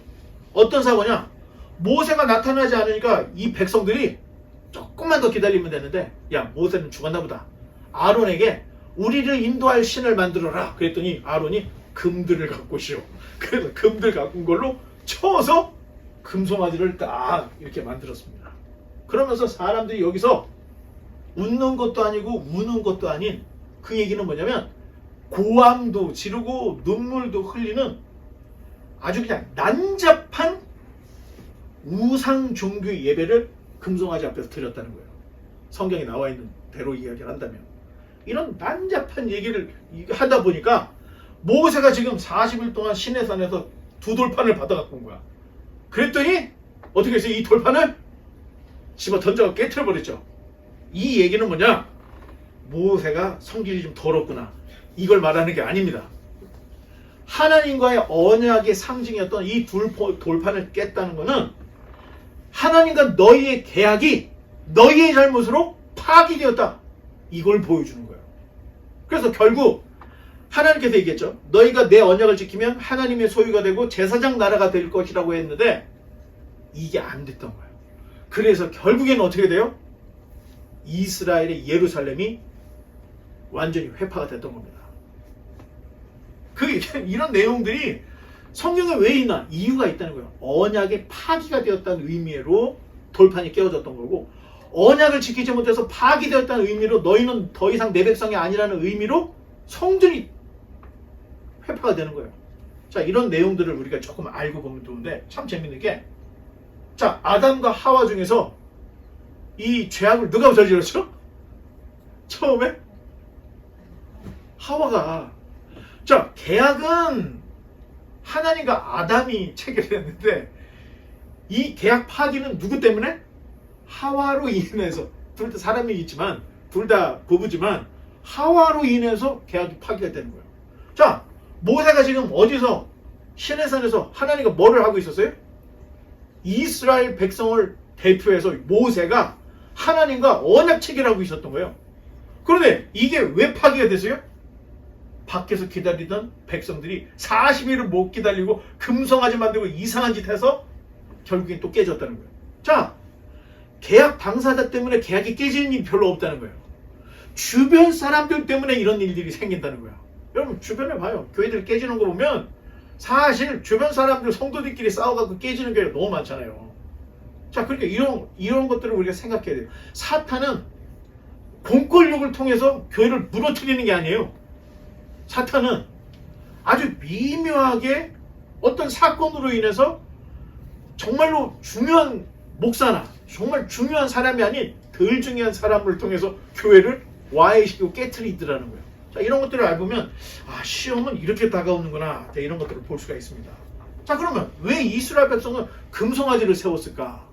어떤 사고냐? 모세가 나타나지 않으니까 이 백성들이 조금만 더 기다리면 되는데, 야, 모세는 죽었나 보다. 아론에게 우리를 인도할 신을 만들어라. 그랬더니 아론이 금들을 갖고 오시오. 그래서 금들 갖고 온 걸로 쳐서 금송아지를 딱 이렇게 만들었습니다. 그러면서 사람들이 여기서 웃는 것도 아니고 우는 것도 아닌 그 얘기는 뭐냐면 고함도 지르고 눈물도 흘리는 아주 그냥 난잡한 우상 종교 예배를 금송아지 앞에서 드렸다는 거예요. 성경에 나와 있는 대로 이야기를 한다면. 이런 난잡한 얘기를 하다 보니까 모세가 지금 40일 동안 시내산에서 두 돌판을 받아갖고 온 거야. 그랬더니 어떻게 했어요? 이 돌판을 집어 던져서 깨트려버렸죠. 이 얘기는 뭐냐? 모세가 성질이 좀 더럽구나. 이걸 말하는 게 아닙니다. 하나님과의 언약의 상징이었던 이 돌판을 깼다는 것은 하나님과 너희의 계약이 너희의 잘못으로 파기되었다. 이걸 보여주는 거예요. 그래서 결국 하나님께서 얘기했죠. 너희가 내 언약을 지키면 하나님의 소유가 되고 제사장 나라가 될 것이라고 했는데 이게 안 됐던 거예요. 그래서 결국에는 어떻게 돼요? 이스라엘의 예루살렘이 완전히 회파가 됐던 겁니다. 이런 내용들이 성경에 왜 있나? 이유가 있다는 거예요. 언약의 파기가 되었다는 의미로 돌판이 깨어졌던 거고, 언약을 지키지 못해서 파기되었다는 의미로 너희는 더 이상 내 백성이 아니라는 의미로 성전이 회파가 되는 거예요. 자, 이런 내용들을 우리가 조금 알고 보면 좋은데 참 재밌는 게, 자, 아담과 하와 중에서 이 죄악을 누가 저질렀죠? 처음에 하와가. 자, 계약은 하나님과 아담이 체결했는데 이 계약 파기는 누구 때문에? 하와로 인해서. 둘 다 사람이 있지만, 둘 다 부부지만 하와로 인해서 계약이 파기가 되는 거예요. 자, 모세가 지금 어디서, 시내산에서 하나님과 뭐를 하고 있었어요? 이스라엘 백성을 대표해서 모세가 하나님과 언약 체결하고 있었던 거예요. 그런데 이게 왜 파기가 됐어요? 밖에서 기다리던 백성들이 40일을 못 기다리고 금송아지 만들고 이상한 짓 해서 결국엔 또 깨졌다는 거예요. 자, 계약 당사자 때문에 계약이 깨지는 일이 별로 없다는 거예요. 주변 사람들 때문에 이런 일들이 생긴다는 거야. 여러분 주변에 봐요. 교회들 깨지는 거 보면 사실 주변 사람들, 성도들끼리 싸워갖고 깨지는 교회가 너무 많잖아요. 자, 그러니까 이런 것들을 우리가 생각해야 돼요. 사탄은 공권력을 통해서 교회를 무너뜨리는 게 아니에요. 사탄은 아주 미묘하게 어떤 사건으로 인해서 정말로 중요한 목사나 정말 중요한 사람이 아닌 덜 중요한 사람을 통해서 교회를 와해시키고 깨트리더라는 거예요. 자, 이런 것들을 알보면 시험은 이렇게 다가오는구나, 이런 것들을 볼 수가 있습니다. 자, 그러면 왜 이스라엘 백성은 금송아지를 세웠을까?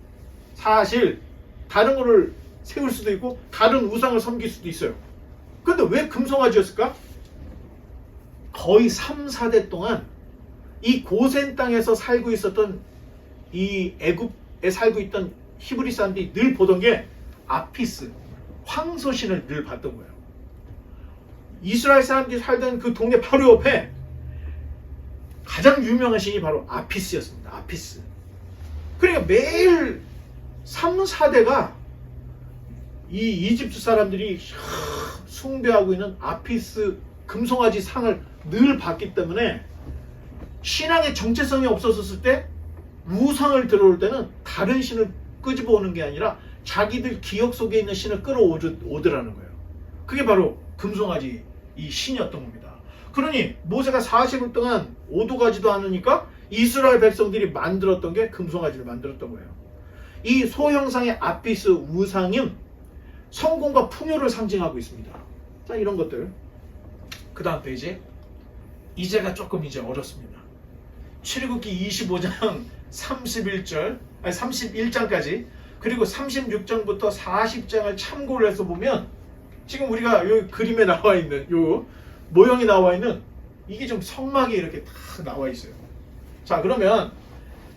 사실 다른 거를 세울 수도 있고 다른 우상을 섬길 수도 있어요. 그런데 왜 금송아지였을까? 거의 3, 4대 동안 이 고센 땅에서 살고 있었던, 이 애굽에 살고 있던 히브리 사람들이 늘 보던 게 아피스, 황소신을 늘 봤던 거예요. 이스라엘 사람들이 살던 그 동네 바로 옆에 가장 유명한 신이 바로 아피스였습니다. 아피스. 그러니까 매일 3, 4대가 이 이집트 사람들이 숭배하고 있는 아피스 금송아지 상을 늘 봤기 때문에 신앙의 정체성이 없었을 때 우상을 들어올 때는 다른 신을 끄집어 오는 게 아니라 자기들 기억 속에 있는 신을 끌어오더라는 거예요. 그게 바로 금송아지 이 신이었던 겁니다. 그러니 모세가 40일 동안 오도 가지도 않으니까 이스라엘 백성들이 만들었던 게 금송아지를 만들었던 거예요. 이 소형상의 아피스 우상은 성공과 풍요를 상징하고 있습니다. 자, 이런 것들. 그 다음 페이지. 이제가 조금 이제 어렵습니다. 출애굽기 25장 31장까지 그리고 36장부터 40장을 참고를 해서 보면 지금 우리가 요 그림에 나와 있는 요 모형이 나와 있는 이게 좀 성막이 이렇게 다 나와 있어요. 자, 그러면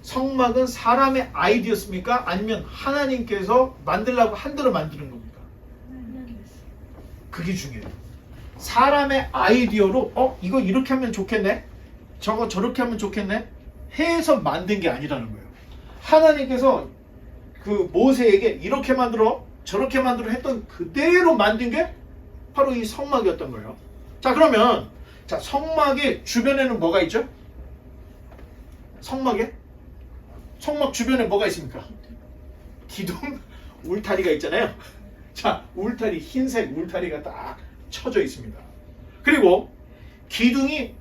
성막은 사람의 아이디어였습니까? 아니면 하나님께서 만들라고 한 대로 만드는 겁니까? 그게 중요해요. 사람의 아이디어로 이거 이렇게 하면 좋겠네, 저거 저렇게 하면 좋겠네 해서 만든 게 아니라는 거예요. 하나님께서 그 모세에게 이렇게 만들어 저렇게 만들어 했던 그대로 만든 게 바로 이 성막이었던 거예요. 자, 그러면 자, 성막의 주변에는 뭐가 있죠? 성막 주변에 뭐가 있습니까? 기둥, 울타리가 있잖아요. 자, 울타리, 흰색 울타리가 딱 쳐져 있습니다. 그리고 기둥이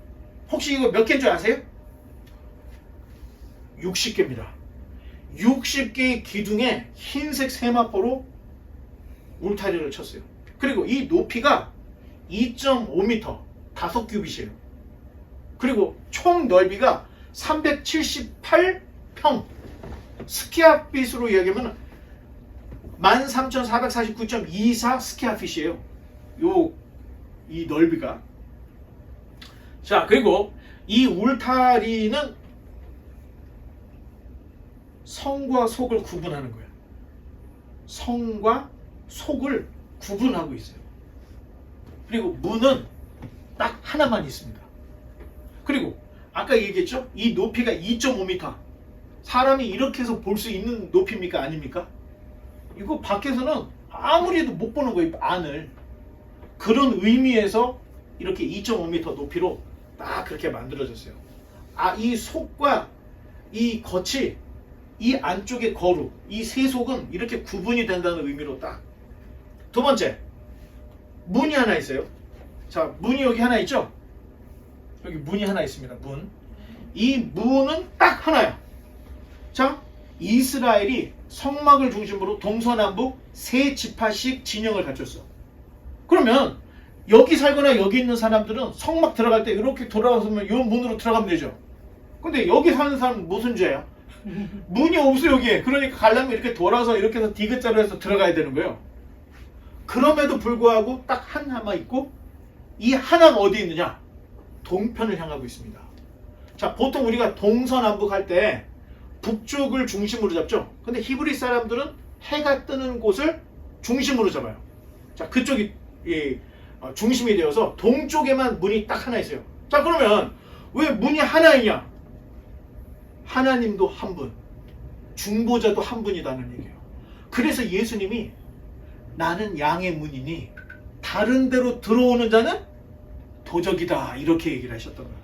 혹시 이거 몇 개인 줄 아세요? 60개입니다. 60개의 기둥에 흰색 세마포로 울타리를 쳤어요. 그리고 이 높이가 2.5m, 5규빗이에요. 그리고 총 넓이가 378평, 스퀘어핏으로 이야기하면 13,449.24 스퀘어핏이에요. 이 넓이가. 자, 그리고 이 울타리는 성과 속을 구분하는 거예요. 성과 속을 구분하고 있어요. 그리고 문은 딱 하나만 있습니다. 그리고 아까 얘기했죠? 이 높이가 2.5m. 사람이 이렇게 해서 볼 수 있는 높이입니까? 아닙니까? 이거 밖에서는 아무리 해도 못 보는 거예요, 안을. 그런 의미에서 이렇게 2.5m 높이로 딱 그렇게 만들어졌어요. 이 속과 이 겉이, 이 안쪽의 거루, 이 세속은 이렇게 구분이 된다는 의미로 딱. 두 번째, 문이 하나 있어요. 자, 문이 여기 하나 있죠? 여기 문이 하나 있습니다. 문. 이 문은 딱 하나야. 자, 이스라엘이 성막을 중심으로 동서남북 세 지파씩 진영을 갖췄어. 그러면 여기 살거나 여기 있는 사람들은 성막 들어갈 때 이렇게 돌아서면 이 문으로 들어가면 되죠. 근데 여기 사는 사람은 무슨 죄야? 문이 없어 여기에. 그러니까 가려면 이렇게 돌아서 이렇게 해서 디귿자로 해서 들어가야 되는 거예요. 그럼에도 불구하고 딱 하나만 있고, 이 하나가 어디 있느냐? 동편을 향하고 있습니다. 자, 보통 우리가 동서남북 할 때 북쪽을 중심으로 잡죠. 근데 히브리 사람들은 해가 뜨는 곳을 중심으로 잡아요. 자, 그쪽이 중심이 되어서 동쪽에만 문이 딱 하나 있어요. 자, 그러면 왜 문이 하나이냐? 하나님도 한 분, 중보자도 한 분이라는 얘기예요. 그래서 예수님이 나는 양의 문이니 다른 데로 들어오는 자는 도적이다, 이렇게 얘기를 하셨던 거예요.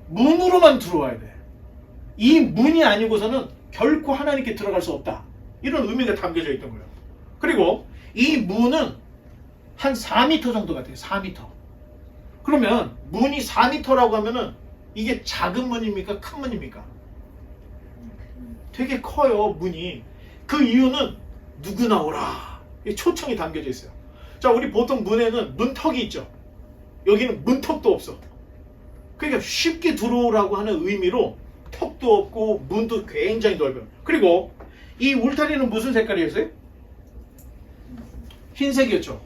문으로만 들어와야 돼. 이 문이 아니고서는 결코 하나님께 들어갈 수 없다, 이런 의미가 담겨져 있던 거예요. 그리고 이 문은 한 4m 정도가 돼요. 4m. 그러면 문이 4m라고 하면은 이게 작은 문입니까? 큰 문입니까? 되게 커요, 문이. 그 이유는 누구나 오라, 이 초청이 담겨져 있어요. 자, 우리 보통 문에는 문턱이 있죠. 여기는 문턱도 없어. 그러니까 쉽게 들어오라고 하는 의미로 턱도 없고 문도 굉장히 넓어요. 그리고 이 울타리는 무슨 색깔이었어요? 흰색이었죠.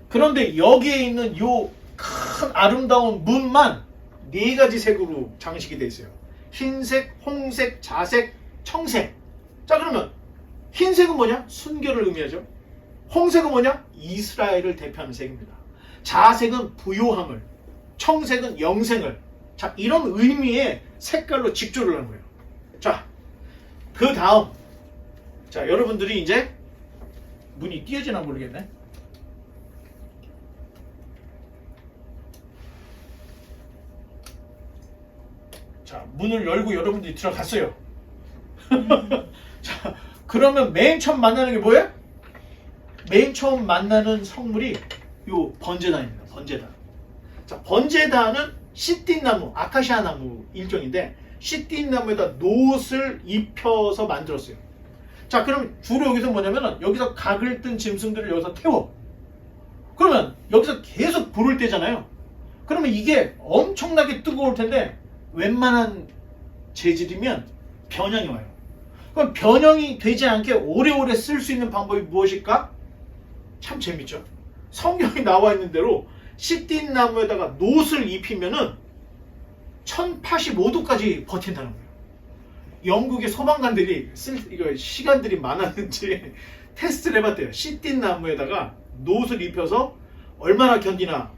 그런데 여기에 있는 요 큰 아름다운 문만 4가지 색으로 장식이 되어 있어요. 흰색, 홍색, 자색, 청색. 자, 그러면 흰색은 뭐냐? 순결을 의미하죠. 홍색은 뭐냐? 이스라엘을 대표하는 색입니다. 자색은 부요함을, 청색은 영생을. 자, 이런 의미의 색깔로 직조를 하는 거예요. 자, 그 다음, 자, 여러분들이 이제 문이 띄어지나 모르겠네. 자, 문을 열고 여러분들이 들어갔어요. 자, 그러면 맨 처음 만나는 게 뭐예요? 맨 처음 만나는 성물이 요 번제단입니다. 번제단. 자, 번제단은 시띠나무, 아카시아 나무 일종인데, 시띠나무에다 놋을 입혀서 만들었어요. 자, 그럼 주로 여기서 뭐냐면은 여기서 각을 뜬 짐승들을 여기서 태워. 그러면 여기서 계속 불을 떼잖아요. 그러면 이게 엄청나게 뜨거울 텐데 웬만한 재질이면 변형이 와요. 그럼 변형이 되지 않게 오래오래 쓸 수 있는 방법이 무엇일까? 참 재밌죠. 성경에 나와 있는 대로 시띠 나무에다가 놋을 입히면은 1085도까지 버틴다는 거예요. 영국의 소방관들이 이거 시간들이 많았는지 테스트를 해봤대요. 시띠 나무에다가 놋을 입혀서 얼마나 견디나.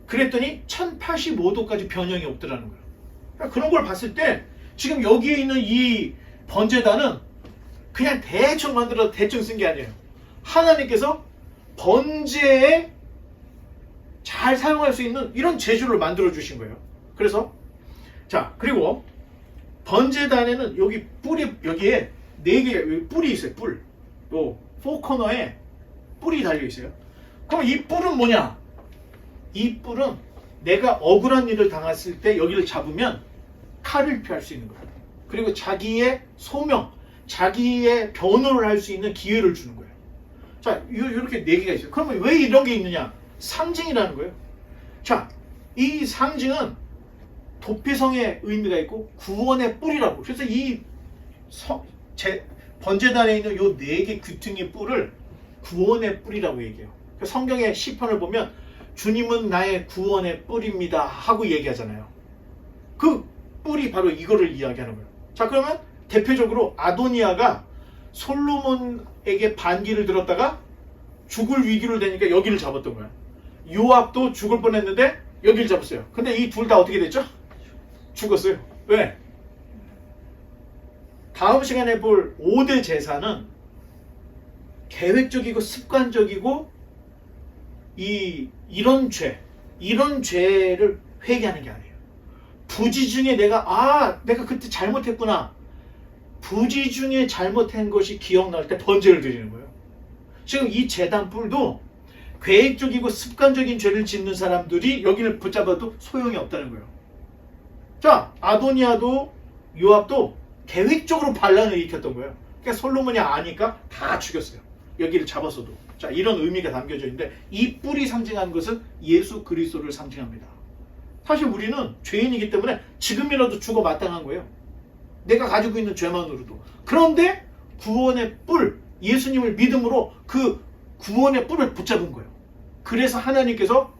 그랬더니 1085도까지 변형이 없더라는 거예요. 그러니까 그런 걸 봤을 때 지금 여기에 있는 이 번제단은 그냥 대충 만들어서 대충 쓴 게 아니에요. 하나님께서 번제에 잘 사용할 수 있는 이런 재주를 만들어 주신 거예요. 그래서 자, 그리고 번제단에는 여기 뿔이, 여기에 4개 뿔이 있어요. 뿔. 요 포코너에 뿔이 달려 있어요. 그럼 이 뿔은 뭐냐? 이 뿔은 내가 억울한 일을 당했을 때 여기를 잡으면 칼을 피할 수 있는 거예요. 그리고 자기의 소명, 자기의 변호를 할 수 있는 기회를 주는 거예요. 자, 이렇게 4개가 있어요. 그러면 왜 이런 게 있느냐? 상징이라는 거예요. 자, 이 상징은 도피성의 의미가 있고 구원의 뿔이라고. 그래서 이 번제단에 있는 요 4개 귀퉁이 뿔을 구원의 뿔이라고 얘기해요. 성경의 시편을 보면 주님은 나의 구원의 뿔입니다 하고 얘기하잖아요. 그 뿔이 바로 이거를 이야기하는 거예요. 자, 그러면 대표적으로 아도니아가 솔로몬에게 반기를 들었다가 죽을 위기를 되니까 여기를 잡았던 거야. 요압도 죽을 뻔했는데 여기를 잡았어요. 근데 이 둘 다 어떻게 됐죠? 죽었어요. 왜? 다음 시간에 볼 5대 제사는 계획적이고 습관적이고 이런 죄를 회개하는 게 아니에요. 부지 중에 내가 그때 잘못했구나. 부지 중에 잘못한 것이 기억날 때 번제를 드리는 거예요. 지금 이 제단 뿔도 계획적이고 습관적인 죄를 짓는 사람들이 여기를 붙잡아도 소용이 없다는 거예요. 자, 아도니아도 요압도 계획적으로 반란을 일으켰던 거예요. 그러니까 솔로몬이 아니까 다 죽였어요. 여기를 잡았어도. 자, 이런 의미가 담겨져 있는데 이 뿔이 상징하는 것은 예수 그리스도를 상징합니다. 사실 우리는 죄인이기 때문에 지금이라도 죽어 마땅한 거예요. 내가 가지고 있는 죄만으로도. 그런데 구원의 뿔, 예수님을 믿음으로 그 구원의 뿔을 붙잡은 거예요. 그래서 하나님께서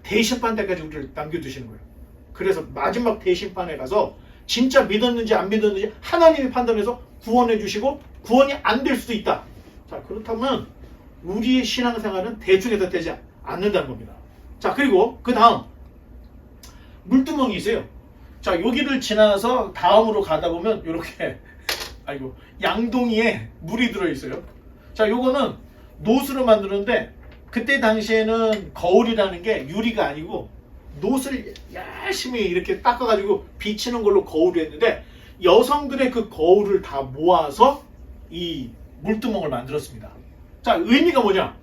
대심판대까지 우리를 남겨두시는 거예요. 그래서 마지막 대심판에 가서 진짜 믿었는지 안 믿었는지 하나님이 판단해서 구원해 주시고 구원이 안 될 수도 있다. 자, 그렇다면 우리의 신앙생활은 대충해서 되지 않는다는 겁니다. 자, 그리고 그 다음 물두멍이 있어요. 자, 여기를 지나서 다음으로 가다 보면 이렇게 아이고 양동이에 물이 들어있어요. 자, 요거는 노수로 만드는데 그때 당시에는 거울이라는 게 유리가 아니고 노스를 열심히 이렇게 닦아가지고 비치는 걸로 거울을 했는데 여성들의 그 거울을 다 모아서 이 물두멍을 만들었습니다. 자, 의미가 뭐냐?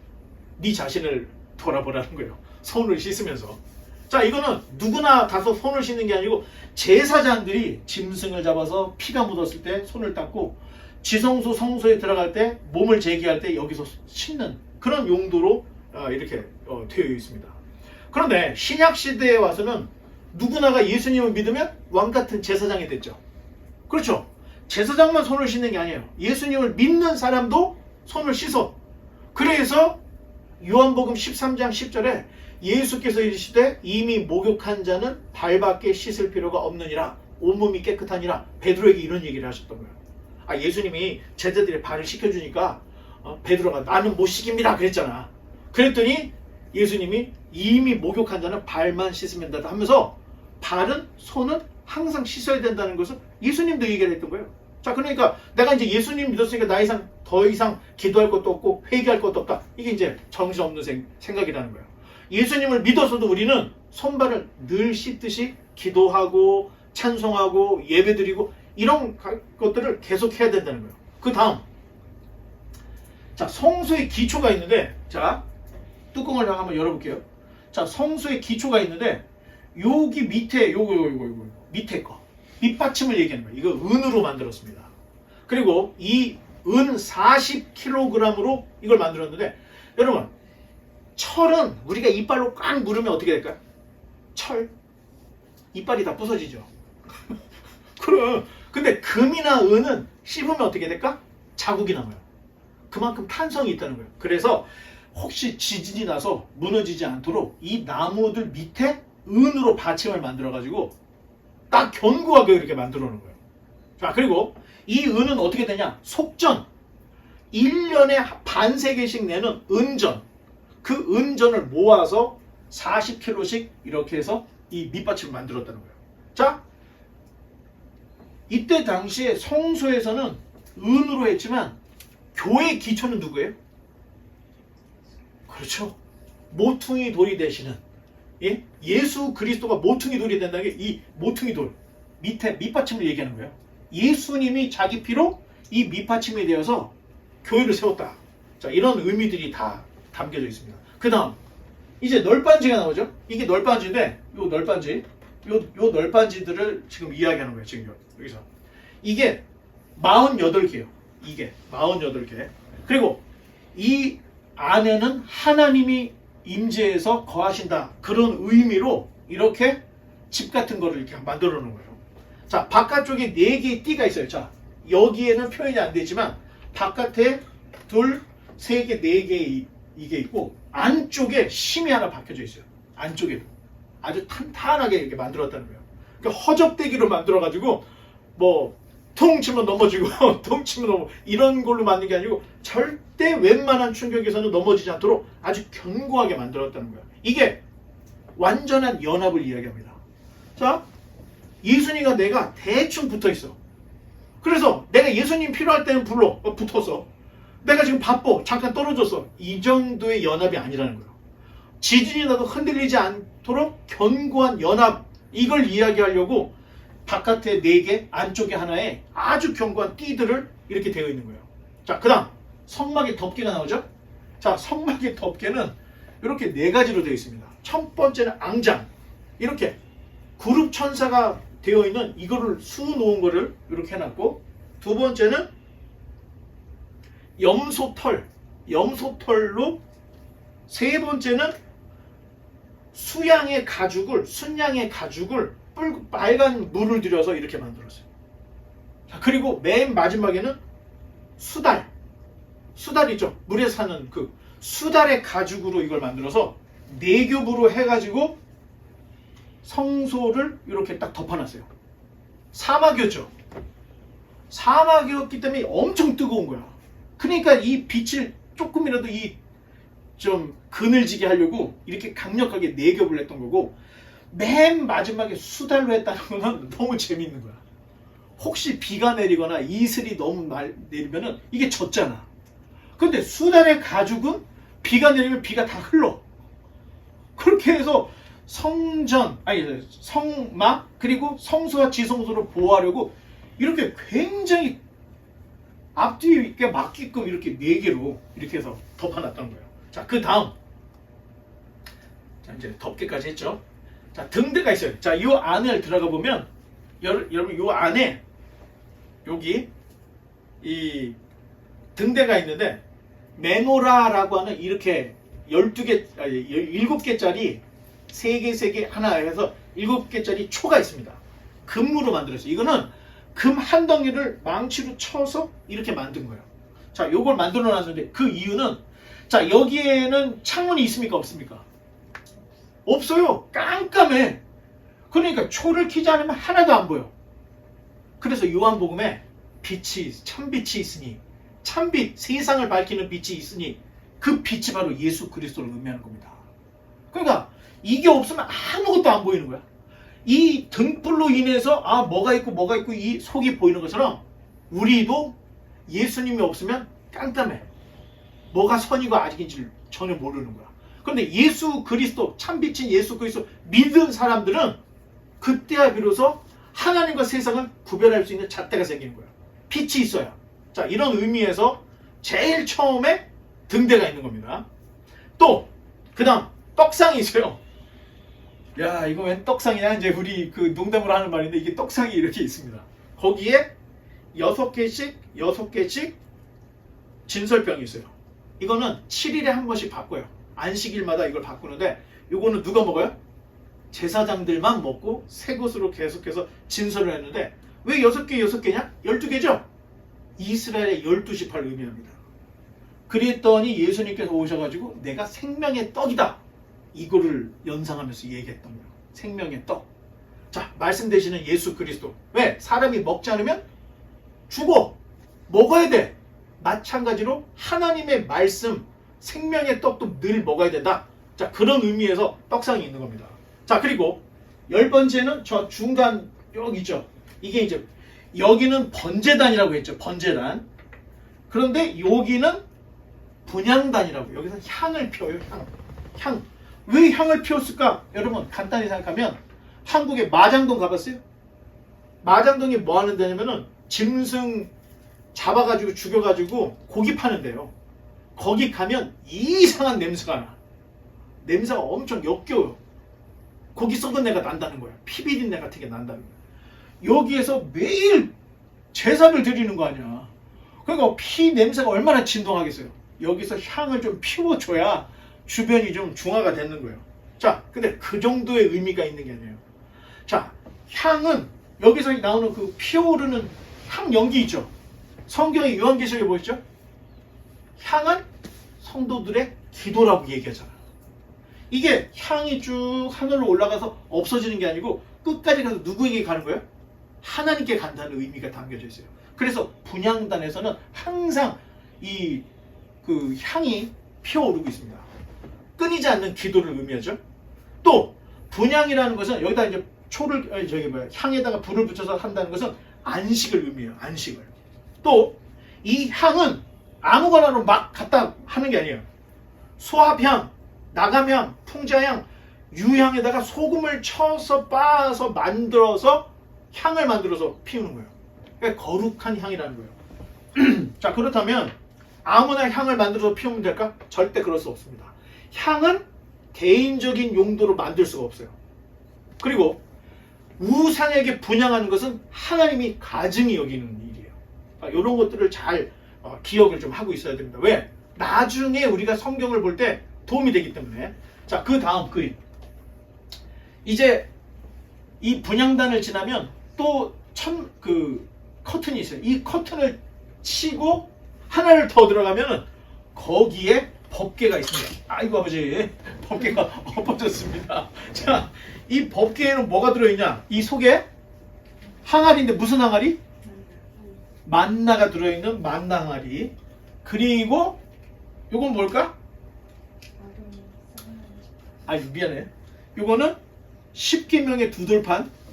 네 자신을 돌아보라는 거예요. 손을 씻으면서. 자, 이거는 누구나 가서 손을 씻는 게 아니고 제사장들이 짐승을 잡아서 피가 묻었을 때 손을 닦고 지성소 성소에 들어갈 때 몸을 제기할 때 여기서 씻는 그런 용도로 이렇게 되어 있습니다. 그런데 신약 시대에 와서는 누구나가 예수님을 믿으면 왕같은 제사장이 됐죠. 그렇죠. 제사장만 손을 씻는 게 아니에요. 예수님을 믿는 사람도 손을 씻어. 그래서 요한복음 13장 10절에 예수께서 이르시되 이미 목욕한 자는 발밖에 씻을 필요가 없느니라. 온몸이 깨끗하니라. 베드로에게 이런 얘기를 하셨던 거예요. 아, 예수님이 제자들의 발을 씻겨주니까 베드로가 나는 못 씻깁니다 그랬잖아. 그랬더니 예수님이 이미 목욕한 자는 발만 씻으면 된다 하면서 발은 손은 항상 씻어야 된다는 것을 예수님도 얘기를 했던 거예요. 자, 그러니까 내가 이제 예수님 믿었으니까 더 이상 기도할 것도 없고 회개할 것도 없다. 이게 이제 정신없는 생각이라는 거예요. 예수님을 믿어서도 우리는 손발을 늘 씻듯이 기도하고 찬송하고 예배드리고 이런 것들을 계속 해야 된다는 거예요. 그 다음, 자, 성소의 기초가 있는데, 자, 뚜껑을 한번 열어볼게요. 자, 성소의 기초가 있는데 여기 밑에 요거 밑에 거 밑받침을 얘기하는 거예요. 이거 은으로 만들었습니다. 그리고 이 은 40kg으로 이걸 만들었는데 여러분, 철은 우리가 이빨로 꽉 물으면 어떻게 될까요? 철 이빨이 다 부서지죠. 그럼 근데 금이나 은은 씹으면 어떻게 될까? 자국이 남아요. 그만큼 탄성이 있다는 거예요. 그래서 혹시 지진이 나서 무너지지 않도록 이 나무들 밑에 은으로 받침을 만들어 가지고 딱 견고하게 이렇게 만들어 놓은 거예요. 자, 그리고 이 은은 어떻게 되냐? 속전 1년에 반세 개씩 내는 은전, 그 은전을 모아서 40kg씩 이렇게 해서 이 밑받침을 만들었다는 거예요. 자, 이때 당시에 성소에서는 은으로 했지만 교회의 기초는 누구예요? 그렇죠. 모퉁이 돌이 되시는, 예? 예수 그리스도가 모퉁이 돌이 된다는 게 이 모퉁이 돌 밑에 밑받침을 얘기하는 거예요. 예수님이 자기 피로 이 밑받침이 되어서 교회를 세웠다. 자, 이런 의미들이 다 담겨져 있습니다. 그 다음 이제 널빤지가 나오죠. 이게 널빤지인데 요 널빤지 요 널빤지들을 지금 이야기하는 거예요. 지금 여기서 이게 48개예요. 이게 48개. 그리고 이 안에는 하나님이 임재해서 거하신다. 그런 의미로 이렇게 집 같은 거를 이렇게 만들어 놓은 거예요. 자, 바깥쪽에 4개의 띠가 있어요. 자, 여기에는 표현이 안 되지만 바깥에 2, 3개, 4개 이게 있고 안쪽에 심이 하나 박혀져 있어요. 안쪽에도 아주 탄탄하게 이렇게 만들었다는 거예요. 그러니까 허접대기로 만들어가지고 뭐 통 치면 넘어지고 통 치면 넘어 이런 걸로 만든 게 아니고 절대 웬만한 충격에서는 넘어지지 않도록 아주 견고하게 만들었다는 거예요. 이게 완전한 연합을 이야기합니다. 자, 예수님과 내가 대충 붙어 있어. 그래서 내가 예수님 필요할 때는 붙어서 내가 지금 바빠 잠깐 떨어졌어. 이 정도의 연합이 아니라는 거예요. 지진이 나도 흔들리지 않도록 견고한 연합, 이걸 이야기하려고 바깥에 4개, 안쪽에 하나에 아주 견고한 띠들을 이렇게 되어 있는 거예요. 자, 그 다음 성막의 덮개가 나오죠. 자, 성막의 덮개는 이렇게 4가지로 되어 있습니다. 첫 번째는 앙장, 이렇게 그룹 천사가 되어 있는 이거를 수 놓은 거를 이렇게 해놨고, 두 번째는 염소털로, 세 번째는 순양의 가죽을 빨간 물을 들여서 이렇게 만들었어요. 자, 그리고 맨 마지막에는 수달이죠. 물에 사는 그 수달의 가죽으로 이걸 만들어서 네 겹으로 해가지고 성소를 이렇게 딱 덮어놨어요. 사막이었죠. 사막이었기 때문에 엄청 뜨거운 거야. 그러니까 이 빛을 조금이라도 좀 그늘지게 하려고 이렇게 강력하게 네 겹을 했던 거고, 맨 마지막에 수달로 했다는 건 너무 재밌는 거야. 혹시 비가 내리거나 이슬이 너무 내리면은 이게 젖잖아. 근데 수달의 가죽은 비가 내리면 비가 다 흘러. 그렇게 해서 성막 그리고 성소와 지성소를 보호하려고 이렇게 굉장히 앞뒤에 있게 맞게끔 이렇게 네 개로 이렇게 해서 덮어놨던 거예요. 자, 그 다음, 자, 이제 덮개까지 했죠. 자, 등대가 있어요. 자, 이 안을 들어가 보면 여러분 이 안에 여기 이 등대가 있는데, 메노라라고 하는 이렇게 7개짜리 3개 하나 해서 7개짜리 초가 있습니다. 금으로 만들었어요. 이거는 금 한 덩이를 망치로 쳐서 이렇게 만든 거예요. 자, 요걸 만들어 놨는데 그 이유는, 자, 여기에는 창문이 있습니까? 없습니까? 없어요. 깜깜해. 그러니까 초를 켜지 않으면 하나도 안 보여. 그래서 요한복음에 참빛이 있으니, 참빛, 세상을 밝히는 빛이 있으니 그 빛이 바로 예수 그리스도를 의미하는 겁니다. 그러니까 이게 없으면 아무것도 안 보이는 거야. 이 등불로 인해서 뭐가 있고 이 속이 보이는 것처럼 우리도 예수님이 없으면 깜깜해. 뭐가 선이고 악인지를 전혀 모르는 거야. 그런데 예수 그리스도, 참빛인 예수 그리스도 믿은 사람들은 그때야 비로소 하나님과 세상을 구별할 수 있는 잣대가 생기는 거야. 빛이 있어야. 자, 이런 의미에서 제일 처음에 등대가 있는 겁니다. 또 그 다음 떡상이 있어요. 야, 이거 웬 떡상이냐? 이제 우리 그 농담으로 하는 말인데, 이게 떡상이 이렇게 있습니다. 거기에 6개씩 진설병이 있어요. 이거는 7일에 한 번씩 바꿔요. 안식일마다 이걸 바꾸는데, 이거는 누가 먹어요? 제사장들만 먹고 새 것으로 계속해서 진설을 했는데, 왜 6개냐? 12개죠? 이스라엘의 12지파를 의미합니다. 그랬더니 예수님께서 오셔가지고 내가 생명의 떡이다, 이거를 연상하면서 얘기했던 거예요. 생명의 떡. 자, 말씀되시는 예수 그리스도. 왜? 사람이 먹지 않으면 죽어. 먹어야 돼. 마찬가지로 하나님의 말씀, 생명의 떡도 늘 먹어야 된다. 자, 그런 의미에서 떡상이 있는 겁니다. 자, 그리고 10번째는 저 중간 여기 있죠. 이게 이제 여기는 번제단이라고 했죠. 번제단. 그런데 여기는 분향단이라고. 여기서 향을 피워요. 향. 왜 향을 피웠을까? 여러분 간단히 생각하면, 한국에 마장동 가봤어요? 마장동이 뭐 하는 데냐면은 짐승 잡아가지고 죽여가지고 고기 파는 데요. 거기 가면 이상한 냄새가 나. 냄새가 엄청 역겨워요. 고기 썩은 내가 난다는 거야. 피 비린 내 같은 게 난다는 거야. 여기에서 매일 제사를 드리는 거 아니야. 그러니까 피 냄새가 얼마나 진동하겠어요. 여기서 향을 좀 피워줘야 주변이 좀 중화가 되는 거예요. 자, 근데 그 정도의 의미가 있는 게 아니에요. 자, 향은 여기서 나오는 그 피어오르는 향 연기 있죠. 성경의 요한계시록에 뭐 있죠? 향은 성도들의 기도라고 얘기하잖아. 이게 향이 쭉 하늘로 올라가서 없어지는 게 아니고 끝까지 가서 누구에게 가는 거예요? 하나님께 간다는 의미가 담겨져 있어요. 그래서 분향단에서는 항상 그 향이 피어오르고 있습니다. 끊이지 않는 기도를 의미하죠. 또 분향이라는 것은 여기다 이제 향에다가 불을 붙여서 한다는 것은 안식을 의미해요. 안식을. 또 이 향은 아무거나로 막 갖다 하는 게 아니에요. 소합향, 나감향, 풍자향, 유향에다가 소금을 쳐서 빻아서 만들어서 향을 만들어서 피우는 거예요. 그러니까 거룩한 향이라는 거예요. 자, 그렇다면 아무나 향을 만들어서 피우면 될까? 절대 그럴 수 없습니다. 향은 개인적인 용도로 만들 수가 없어요. 그리고 우상에게 분양하는 것은 하나님이 가증히 여기는 일이에요. 이런 것들을 잘 기억을 좀 하고 있어야 됩니다. 왜? 나중에 우리가 성경을 볼 때 도움이 되기 때문에. 자, 그 다음 그림. 이제 이 분향단을 지나면 또 커튼이 있어요. 이 커튼을 치고 하나를 더 들어가면 거기에 법궤가 있습니다. 아이고 아버지, 법궤가 엎어졌습니다. 자, 이 법궤에는 뭐가 들어있냐? 이 속에 항아리인데 무슨 항아리? 만나가 들어있는 만나 항아리. 그리고 요건 뭘까? 아, 미안해. 요거는 10계명의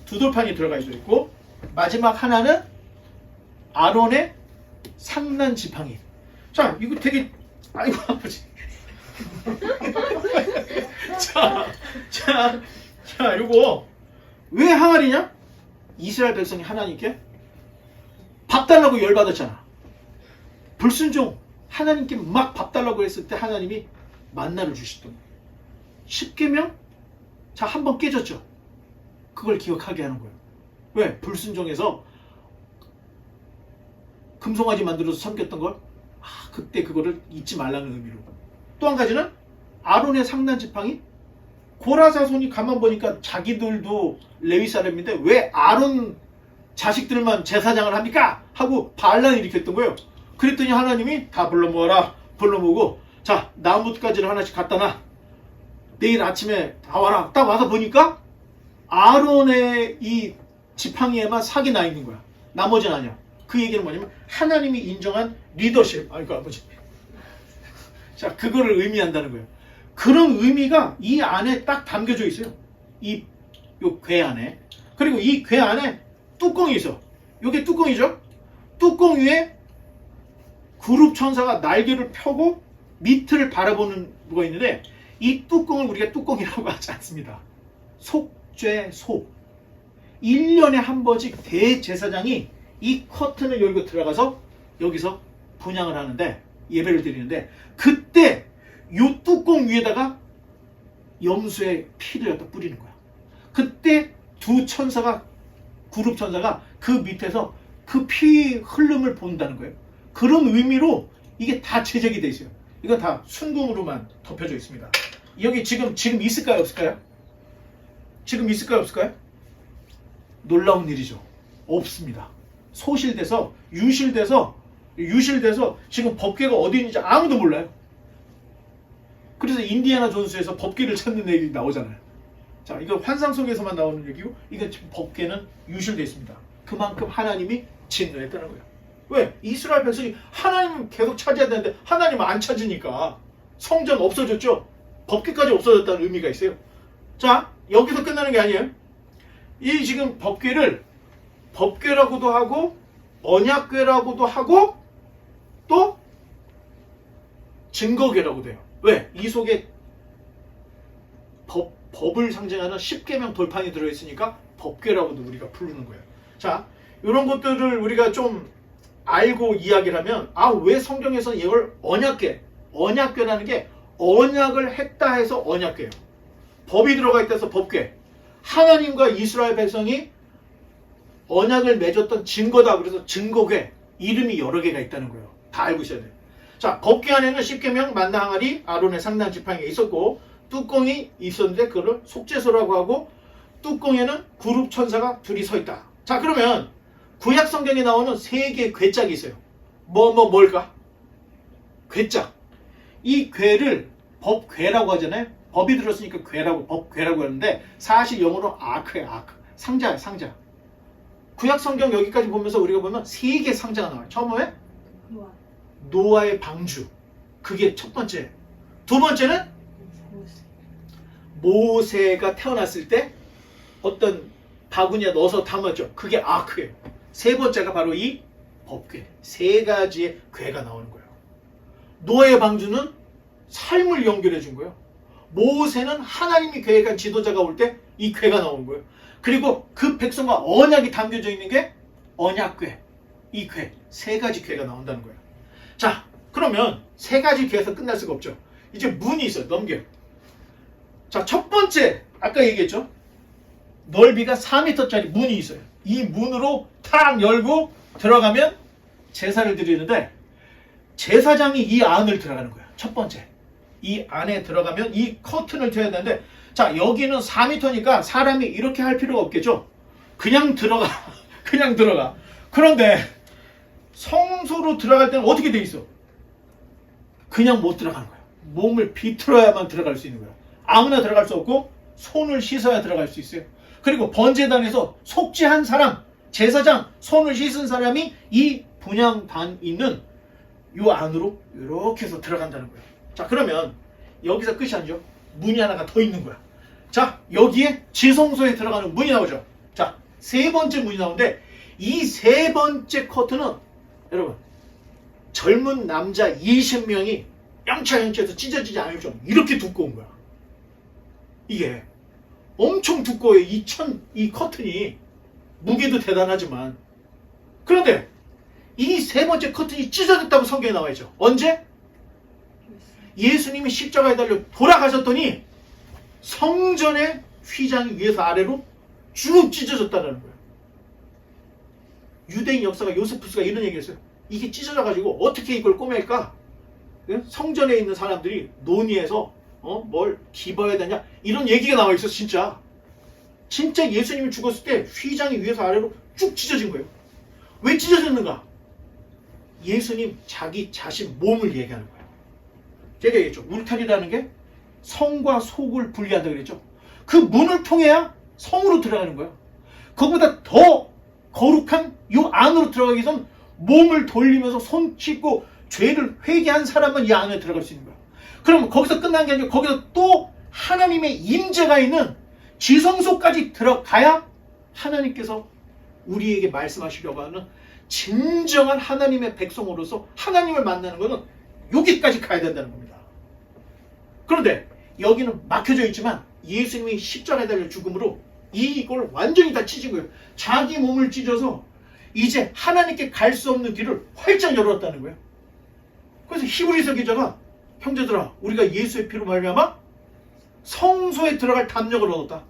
두돌판이 들어가 있고, 마지막 하나는 아론의 상난 지팡이. 자, 이거 되게, 아이고 아버지. 자, 요거 왜 항아리냐? 이스라엘 백성이 하나님께 밥 달라고 열받았잖아. 불순종, 하나님께 막 밥 달라고 했을 때 하나님이 만나를 주시던 10계명? 자, 한 번 깨졌죠. 그걸 기억하게 하는 거예요. 왜? 불순종해서 금송아지 만들어서 섬겼던 걸 그때 그거를 잊지 말라는 의미로. 또 한 가지는 아론의 상난 지팡이. 고라 자손이 가만 보니까 자기들도 레위 사람인데 왜 아론 자식들만 제사장을 합니까? 하고 반란을 일으켰던 거예요. 그랬더니 하나님이 다 불러 모아라. 불러 모으고, 자, 나뭇가지를 하나씩 갖다 놔. 내일 아침에 다 와라. 딱 와서 보니까 아론의 이 지팡이에만 삭이 나 있는 거야. 나머지는 아니야. 그 얘기는 뭐냐면 하나님이 인정한 리더십. 아이고 아버지. 자, 그거를 의미한다는 거예요. 그런 의미가 이 안에 딱 담겨져 있어요. 요 궤 안에. 그리고 이 궤 안에 뚜껑이 있어. 요게 뚜껑이죠. 뚜껑 위에 그룹 천사가 날개를 펴고 밑을 바라보는 뭐가 있는데, 이 뚜껑을 우리가 뚜껑이라고 하지 않습니다. 속죄소. 1년에 한 번씩 대제사장이 이 커튼을 열고 들어가서 여기서 분향을 하는데, 예배를 드리는데, 그때 요 뚜껑 위에다가 염소의 피를 갖다 뿌리는 거야. 그때 두 천사가, 그룹 천사가 그 밑에서 그 피 흐름을 본다는 거예요. 그런 의미로 이게 다 제작이 돼 있어요. 이건 다 순금으로만 덮여져 있습니다. 여기 지금 있을까요, 없을까요? 지금 있을까요, 없을까요? 놀라운 일이죠. 없습니다. 소실돼서 유실돼서 지금 법궤가 어디 있는지 아무도 몰라요. 그래서 인디아나 존스에서 법궤를 찾는 얘기 나오잖아요. 자, 이거 환상 속에서만 나오는 얘기고, 이건 지금 법궤는 유실되어 있습니다. 그만큼 하나님이 진노했다는 거예요. 왜? 이스라엘 백성이 하나님 계속 찾아야 되는데 하나님 안 찾으니까 성전 없어졌죠. 법궤까지 없어졌다는 의미가 있어요. 자, 여기서 끝나는 게 아니에요. 이 지금 법궤를 법궤라고도 하고 언약궤라고도 하고 또 증거궤라고도 해요. 왜? 이 속에 법을 상징하는 10계명 돌판이 들어있으니까 법궤라고도 우리가 부르는 거예요. 자, 이런 것들을 우리가 좀 알고 이야기를 하면, 왜 성경에서는 이걸 언약궤라는 게 언약을 했다 해서 언약궤예요. 법이 들어가 있다 해서 법궤. 하나님과 이스라엘 백성이 언약을 맺었던 증거다. 그래서 증거궤. 이름이 여러 개가 있다는 거예요. 다 알고 있어야 돼요. 자, 법궤 안에는 10계명, 만나 항아리, 아론의 상난 지팡이가 있었고, 뚜껑이 있었는데 그걸 속죄소라고 하고, 뚜껑에는 그룹 천사가 둘이 서 있다. 자, 그러면 구약 성경에 나오는 세 개의 궤짝이 있어요. 뭘까? 궤짝. 이 궤를 법궤라고 하잖아요. 법이 들었으니까 궤라고, 법궤라고 하는데, 사실 영어로 아크예요, 아크. 상자예요, 상자. 구약 성경 여기까지 보면서 우리가 보면 세 개의 상자가 나와요. 처음에 노아의 방주. 그게 첫 번째. 두 번째는 모세가 태어났을 때 어떤 바구니에 넣어서 담았죠. 그게 아크예요. 세 번째가 바로 이 법궤. 세 가지의 궤가 나오는 거예요. 노아의 방주는 삶을 연결해 준 거예요. 모세는 하나님이 계획한 지도자가 올 때 이 궤가 나오는 거예요. 그리고 그 백성과 언약이 담겨져 있는 게 언약궤. 이 궤. 세 가지 궤가 나온다는 거예요. 자, 그러면 세 가지 궤에서 끝날 수가 없죠. 이제 문이 있어요. 넘겨요. 자, 첫 번째, 아까 얘기했죠. 넓이가 4m짜리 문이 있어요. 이 문으로 탁 열고 들어가면 제사를 드리는데 제사장이 이 안을 들어가는 거야. 첫 번째. 이 안에 들어가면 이 커튼을 쳐야 되는데 자 여기는 4m니까 사람이 이렇게 할 필요가 없겠죠. 그냥 들어가. 그냥 들어가. 그런데 성소로 들어갈 때는 어떻게 돼 있어? 그냥 못 들어가는 거야. 몸을 비틀어야만 들어갈 수 있는 거야. 아무나 들어갈 수 없고 손을 씻어야 들어갈 수 있어요. 그리고 번제단에서 속죄한 사람, 제사장, 손을 씻은 사람이 이 분향단 있는 요 안으로 이렇게 해서 들어간다는 거예요. 자 그러면 여기서 끝이 아니죠. 문이 하나가 더 있는 거야. 자 여기에 지성소에 들어가는 문이 나오죠. 자 세 번째 문이 나오는데 이 세 번째 커튼은 여러분 젊은 남자 20명이 양차양차해서 찢어지지 않을 정도 이렇게 두꺼운 거야. 이게 엄청 두꺼워요. 이 커튼이 무게도 대단하지만 그런데 이 세 번째 커튼이 찢어졌다고 성경에 나와 있죠. 언제? 예수님이 십자가에 달려 돌아가셨더니 성전의 휘장이 위에서 아래로 쭉 찢어졌다는 거예요. 유대인 역사가 요세푸스가 이런 얘기했어요. 이게 찢어져가지고 어떻게 이걸 꼬맬까? 성전에 있는 사람들이 논의해서 뭘 기버해야 되냐 이런 얘기가 나와 있어. 진짜 예수님이 죽었을 때 휘장이 위에서 아래로 쭉 찢어진 거예요. 왜 찢어졌는가? 예수님 자기 자신 몸을 얘기하는 거예요. 제가 얘기했죠. 울타리라는 게 성과 속을 분리한다 그랬죠. 그 문을 통해야 성으로 들어가는 거예요. 그거보다 더 거룩한 이 안으로 들어가기 위해서는 몸을 돌리면서 손 씻고 죄를 회개한 사람은 이 안에 들어갈 수 있는 거예요. 그럼 거기서 끝난 게 아니고 거기서 또 하나님의 임재가 있는 지성소까지 들어가야 하나님께서 우리에게 말씀하시려고 하는 진정한 하나님의 백성으로서 하나님을 만나는 것은 여기까지 가야 된다는 겁니다. 그런데 여기는 막혀져 있지만 예수님이 십자가에 달려 죽음으로 이걸 완전히 다 찢은 거예요. 자기 몸을 찢어서 이제 하나님께 갈 수 없는 길을 활짝 열었다는 거예요. 그래서 히브리서 기자가 형제들아 우리가 예수의 피로 말미암아 성소에 들어갈 담력을 얻었다.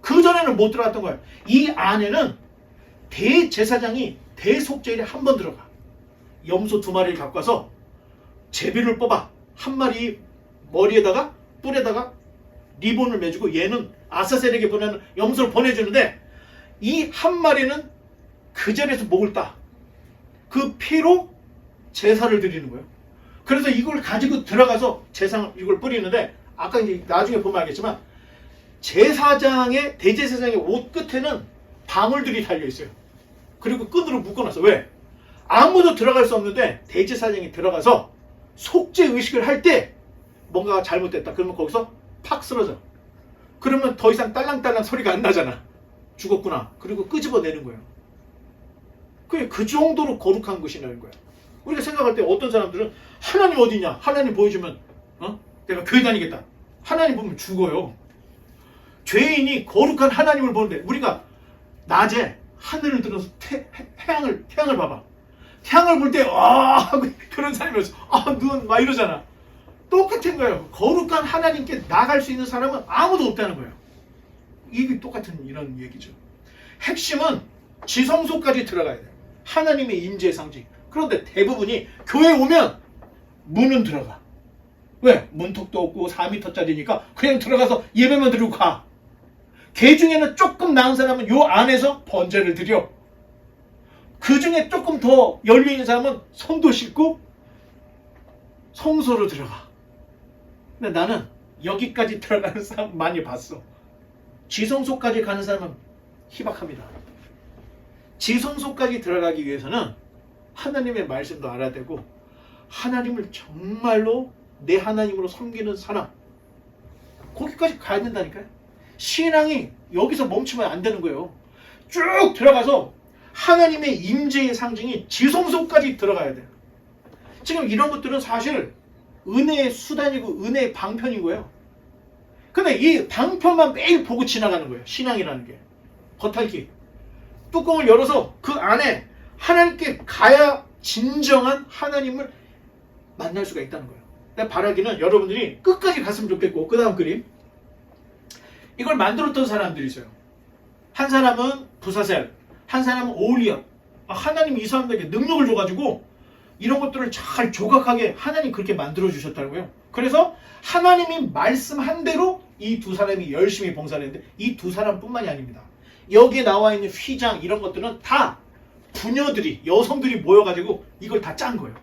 그전에는 못 들어갔던 거예요. 이 안에는 대제사장이 대속죄일에 한 번 들어가. 염소 2마리를 갖고 와서 제비를 뽑아 한 마리 머리에다가 뿔에다가 리본을 매주고 얘는 아사셀에게 보내는 염소를 보내주는데 이 한 마리는 그 자리에서 목을 따. 그 피로 제사를 드리는 거예요. 그래서 이걸 가지고 들어가서 이걸 뿌리는데 아까 이제 나중에 보면 알겠지만 대제사장의 옷 끝에는 방울들이 달려 있어요. 그리고 끈으로 묶어놨어. 왜? 아무도 들어갈 수 없는데 대제사장이 들어가서 속죄 의식을 할 때 뭔가가 잘못됐다. 그러면 거기서 팍 쓰러져. 그러면 더 이상 딸랑딸랑 소리가 안 나잖아. 죽었구나. 그리고 끄집어내는 거예요. 그게 그 정도로 거룩한 것이라는 거예요. 우리가 생각할 때 어떤 사람들은 하나님 어디냐? 하나님 보여주면 내가 교회 다니겠다. 하나님 보면 죽어요. 죄인이 거룩한 하나님을 보는데 우리가 낮에 하늘을 들어서 태양을 봐봐. 태양을 볼 때 그런 사람이었어. 눈 막 이러잖아. 똑같은 거예요. 거룩한 하나님께 나갈 수 있는 사람은 아무도 없다는 거예요. 이게 똑같은 이런 얘기죠. 핵심은 지성소까지 들어가야 돼요. 하나님의 임재의 상징. 그런데 대부분이 교회 오면 문은 들어가. 왜? 문턱도 없고 4m짜리니까 그냥 들어가서 예배만 드리고 가. 개 중에는 조금 나은 사람은 요 안에서 번제를 드려. 그 중에 조금 더 열려있는 사람은 손도 씻고 성소로 들어가. 근데 나는 여기까지 들어가는 사람 많이 봤어. 지성소까지 가는 사람은 희박합니다. 지성소까지 들어가기 위해서는 하나님의 말씀도 알아야 되고 하나님을 정말로 내 하나님으로 섬기는 사람 거기까지 가야 된다니까요. 신앙이 여기서 멈추면 안 되는 거예요. 쭉 들어가서 하나님의 임재의 상징이 지성소까지 들어가야 돼요. 지금 이런 것들은 사실 은혜의 수단이고 은혜의 방편인 거예요. 근데 이 방편만 매일 보고 지나가는 거예요. 신앙이라는 게. 겉핥기. 뚜껑을 열어서 그 안에 하나님께 가야 진정한 하나님을 만날 수가 있다는 거예요. 내가 바라기는 여러분들이 끝까지 갔으면 좋겠고 그 다음 그림. 이걸 만들었던 사람들이 있어요. 한 사람은 부사셀, 한 사람은 오울리압. 하나님이 이 사람들에게 능력을 줘가지고 이런 것들을 잘 조각하게 하나님 그렇게 만들어 주셨다고요. 그래서 하나님이 말씀한 대로 이 두 사람이 열심히 봉사를 했는데 이 두 사람뿐만이 아닙니다. 여기에 나와 있는 휘장 이런 것들은 다 부녀들이, 여성들이 모여가지고 이걸 다 짠 거예요.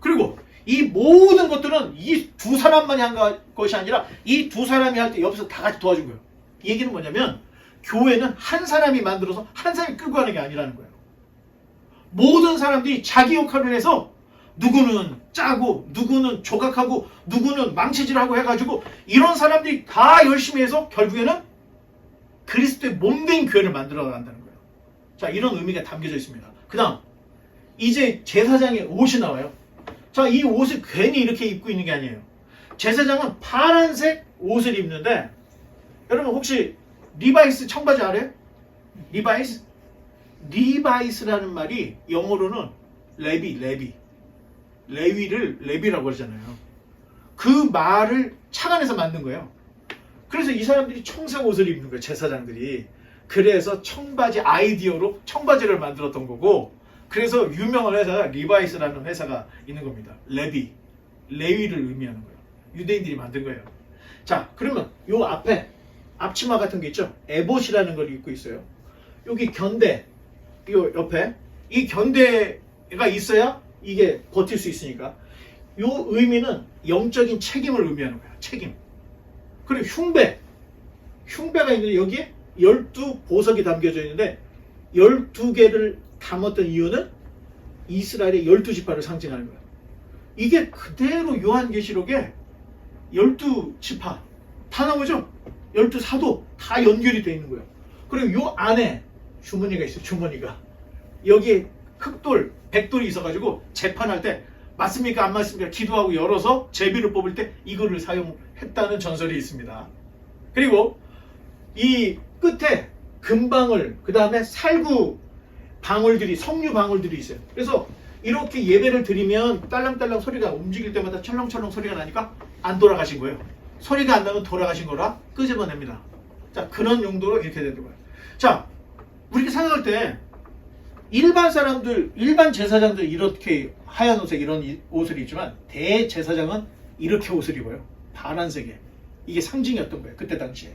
그리고 이 모든 것들은 이 두 사람만이 한 것이 아니라 이 두 사람이 할 때 옆에서 다 같이 도와준 거예요. 이 얘기는 뭐냐면 교회는 한 사람이 만들어서 한 사람이 끌고 가는 게 아니라는 거예요. 모든 사람들이 자기 역할을 해서 누구는 짜고 누구는 조각하고 누구는 망치질하고 해가지고 이런 사람들이 다 열심히 해서 결국에는 그리스도의 몸된 교회를 만들어 간다는 거예요. 자, 이런 의미가 담겨져 있습니다. 그 다음 이제 제사장의 옷이 나와요. 자, 이 옷을 괜히 이렇게 입고 있는 게 아니에요. 제사장은 파란색 옷을 입는데 여러분 혹시 리바이스 청바지 알아요? 리바이스? 리바이스라는 말이 영어로는 레위를 레비라고 하잖아요. 그 말을 착안해서 만든 거예요. 그래서 이 사람들이 청색 옷을 입는 거예요. 제사장들이. 그래서 청바지 아이디어로 청바지를 만들었던 거고, 그래서 유명한 회사가 리바이스라는 회사가 있는 겁니다. 레위를 의미하는 거예요. 유대인들이 만든 거예요. 자, 그러면 요 앞에 앞치마 같은 게 있죠. 에봇이라는 걸 입고 있어요. 여기 견대, 요 옆에 이 견대가 있어야 이게 버틸 수 있으니까. 요 의미는 영적인 책임을 의미하는 거예요. 책임. 그리고 흉배가 있는데 여기에 12보석이 담겨져 있는데 12개를 담았던 이유는 이스라엘의 12지파를 상징하는 거예요. 이게 그대로 요한계시록에 12지파 다 나오죠? 12사도 다 연결이 되어 있는 거예요. 그리고 요 안에 주머니가 있어요. 주머니가. 여기에 흑돌, 백돌이 있어가지고 재판할 때 맞습니까? 안 맞습니까? 기도하고 열어서 제비를 뽑을 때 이거를 사용했다는 전설이 있습니다. 그리고 이 끝에 금방울, 그 다음에 살구 방울들이, 석류 방울들이 있어요. 그래서 이렇게 예배를 드리면 딸랑딸랑 소리가 움직일 때마다 철렁철렁 소리가 나니까 안 돌아가신 거예요. 소리가 안 나면 돌아가신 거라 끄집어냅니다. 자, 그런 용도로 이렇게 되는 거예요. 자, 우리가 생각할 때 일반 사람들, 일반 제사장들 이렇게 하얀 옷에 이런 옷을 입지만 대제사장은 이렇게 옷을 입어요. 파란색에. 이게 상징이었던 거예요. 그때 당시에.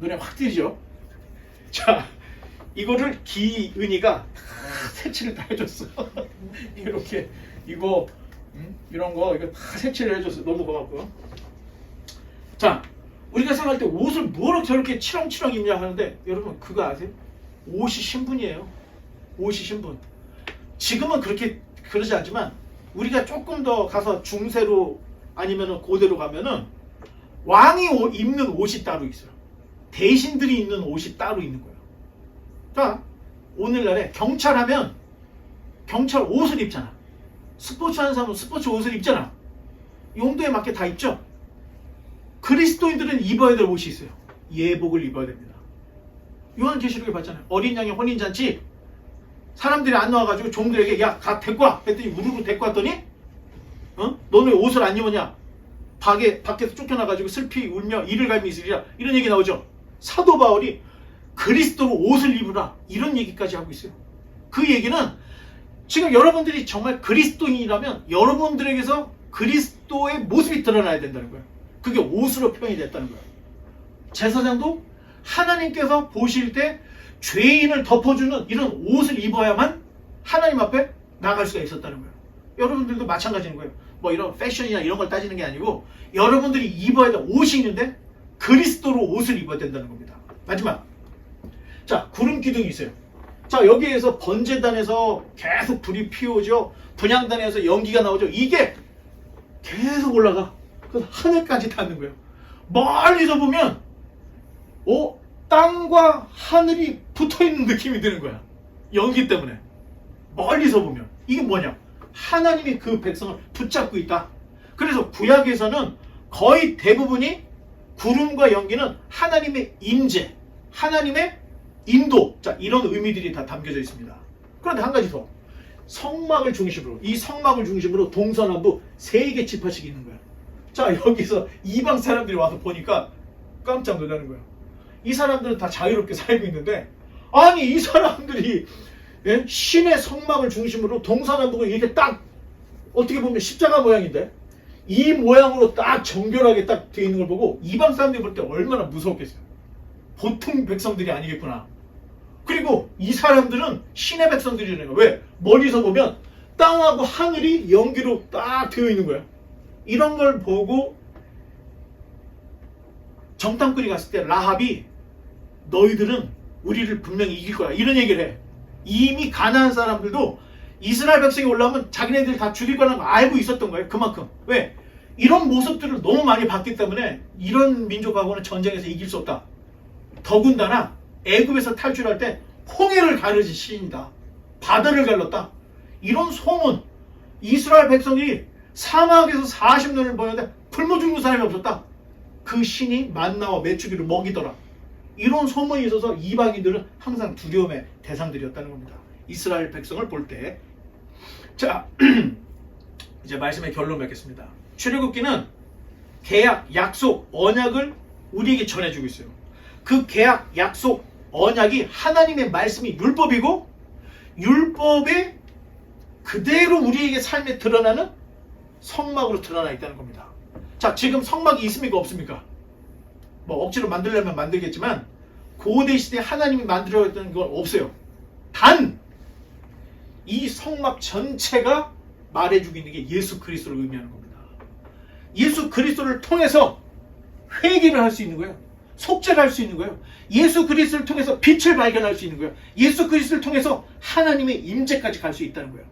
눈에 확 띄죠? 자, 이거를 기은이가 다 색칠을 다 해줬어. 이렇게 이거 이런 거 이거 다 색칠을 해줬어. 너무 고맙고요. 자, 우리가 생각할 때 옷을 뭐로 저렇게 치렁치렁 입냐 하는데 여러분 그거 아세요? 옷이 신분이에요. 옷이 신분. 지금은 그렇게 그러지 않지만 우리가 조금 더 가서 중세로 아니면 고대로 가면은 왕이 입는 옷이 따로 있어요. 대신들이 입는 옷이 따로 있는 거예요. 자, 오늘날에 경찰하면 경찰 옷을 입잖아. 스포츠 하는 사람은 스포츠 옷을 입잖아. 용도에 맞게 다 입죠. 그리스도인들은 입어야 될 옷이 있어요. 예복을 입어야 됩니다. 요한계시록에 봤잖아요. 어린 양의 혼인잔치 사람들이 안 나와가지고 종들에게 야, 가 데리고 와 했더니 우르르 데리고 왔더니 너는 왜 옷을 안 입었냐? 밖에서 쫓겨나가지고 슬피 울며 이를 갈미 있으리라 이런 얘기 나오죠. 사도 바울이 그리스도로 옷을 입으라 이런 얘기까지 하고 있어요. 그 얘기는 지금 여러분들이 정말 그리스도인이라면 여러분들에게서 그리스도의 모습이 드러나야 된다는 거예요. 그게 옷으로 표현이 됐다는 거예요. 제사장도 하나님께서 보실 때 죄인을 덮어주는 이런 옷을 입어야만 하나님 앞에 나갈 수가 있었다는 거예요. 여러분들도 마찬가지인 거예요. 뭐 이런 패션이나 이런 걸 따지는 게 아니고 여러분들이 입어야 될 옷이 있는데 그리스도로 옷을 입어야 된다는 겁니다. 마지막. 자, 구름 기둥이 있어요. 자, 여기에서 번제단에서 계속 불이 피우죠. 분향단에서 연기가 나오죠. 이게 계속 올라가. 그래서 하늘까지 닿는 거예요. 멀리서 보면 땅과 하늘이 붙어있는 느낌이 드는 거야. 연기 때문에. 멀리서 보면. 이게 뭐냐? 하나님이 그 백성을 붙잡고 있다. 그래서 구약에서는 거의 대부분이 구름과 연기는 하나님의 임재, 하나님의 인도, 자, 이런 의미들이 다 담겨져 있습니다. 그런데 한 가지 더. 성막을 중심으로, 이 성막을 중심으로 동서남북 3개 지파씩 있는 거야. 자, 여기서 이방 사람들이 와서 보니까 깜짝 놀라는 거야. 이 사람들은 다 자유롭게 살고 있는데, 아니 이 사람들이 예? 신의 성막을 중심으로 동서남북을 이렇게 딱 어떻게 보면 십자가 모양인데 이 모양으로 딱 정결하게 딱 되어 있는 걸 보고 이방 사람들이 볼 때 얼마나 무서웠겠어요. 보통 백성들이 아니겠구나. 그리고 이 사람들은 신의 백성들이라는 거예요. 왜? 멀리서 보면 땅하고 하늘이 연기로 딱 되어 있는 거예요. 이런 걸 보고 정탐꾼이 갔을 때 라합이 너희들은 우리를 분명히 이길 거야 이런 얘기를 해. 이미 가나안 사람들도 이스라엘 백성이 올라오면 자기네들 다 죽일 거라는 걸 알고 있었던 거예요. 그만큼. 왜? 이런 모습들을 너무 많이 봤기 때문에 이런 민족하고는 전쟁에서 이길 수 없다. 더군다나 애굽에서 탈출할 때 홍해를 가르지 신이다. 바다를 갈랐다. 이런 소문. 이스라엘 백성이 사막에서 40년을 보냈는데 굶어 죽는 사람이 없었다. 그 신이 만나와 메추기를 먹이더라. 이런 소문이 있어서 이방인들은 항상 두려움의 대상들이었다는 겁니다. 이스라엘 백성을 볼 때. 자, 이제 말씀의 결론 맺겠습니다. 출애굽기는 계약, 약속, 언약을 우리에게 전해주고 있어요. 그 계약, 약속, 언약이 하나님의 말씀이 율법이고 율법이 그대로 우리에게 삶에 드러나는 성막으로 드러나 있다는 겁니다. 자, 지금 성막이 있습니까? 없습니까? 뭐 억지로 만들려면 만들겠지만 고대 시대에 하나님이 만들어졌던 건 없어요. 단 이 성막 전체가 말해주고 있는 게 예수 그리스도를 의미하는 겁니다. 예수 그리스도를 통해서 회개를 할 수 있는 거예요. 속죄를 할 수 있는 거예요. 예수 그리스도를 통해서 빛을 발견할 수 있는 거예요. 예수 그리스도를 통해서 하나님의 임재까지 갈 수 있다는 거예요.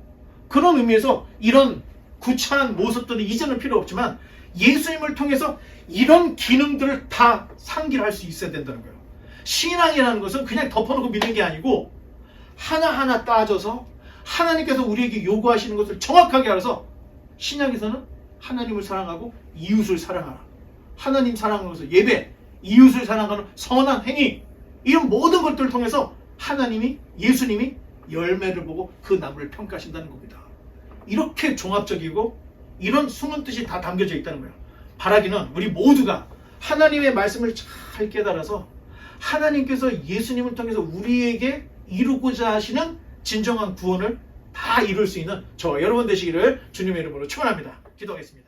그런 의미에서 이런 구차한 모습들은 이제는 필요 없지만 예수님을 통해서 이런 기능들을 다 상기할 수 있어야 된다는 거예요. 신앙이라는 것은 그냥 덮어놓고 믿는 게 아니고 하나하나 따져서 하나님께서 우리에게 요구하시는 것을 정확하게 알아서 신약에서는 하나님을 사랑하고 이웃을 사랑하라. 하나님 사랑하는 것을 예배, 이웃을 사랑하는 선한 행위, 이런 모든 것들을 통해서 하나님이, 예수님이 열매를 보고 그 나무를 평가하신다는 겁니다. 이렇게 종합적이고 이런 숨은 뜻이 다 담겨져 있다는 거예요. 바라기는 우리 모두가 하나님의 말씀을 잘 깨달아서 하나님께서 예수님을 통해서 우리에게 이루고자 하시는 진정한 구원을 다 이룰 수 있는 저와 여러분 되시기를 주님의 이름으로 축원합니다. 기도하겠습니다.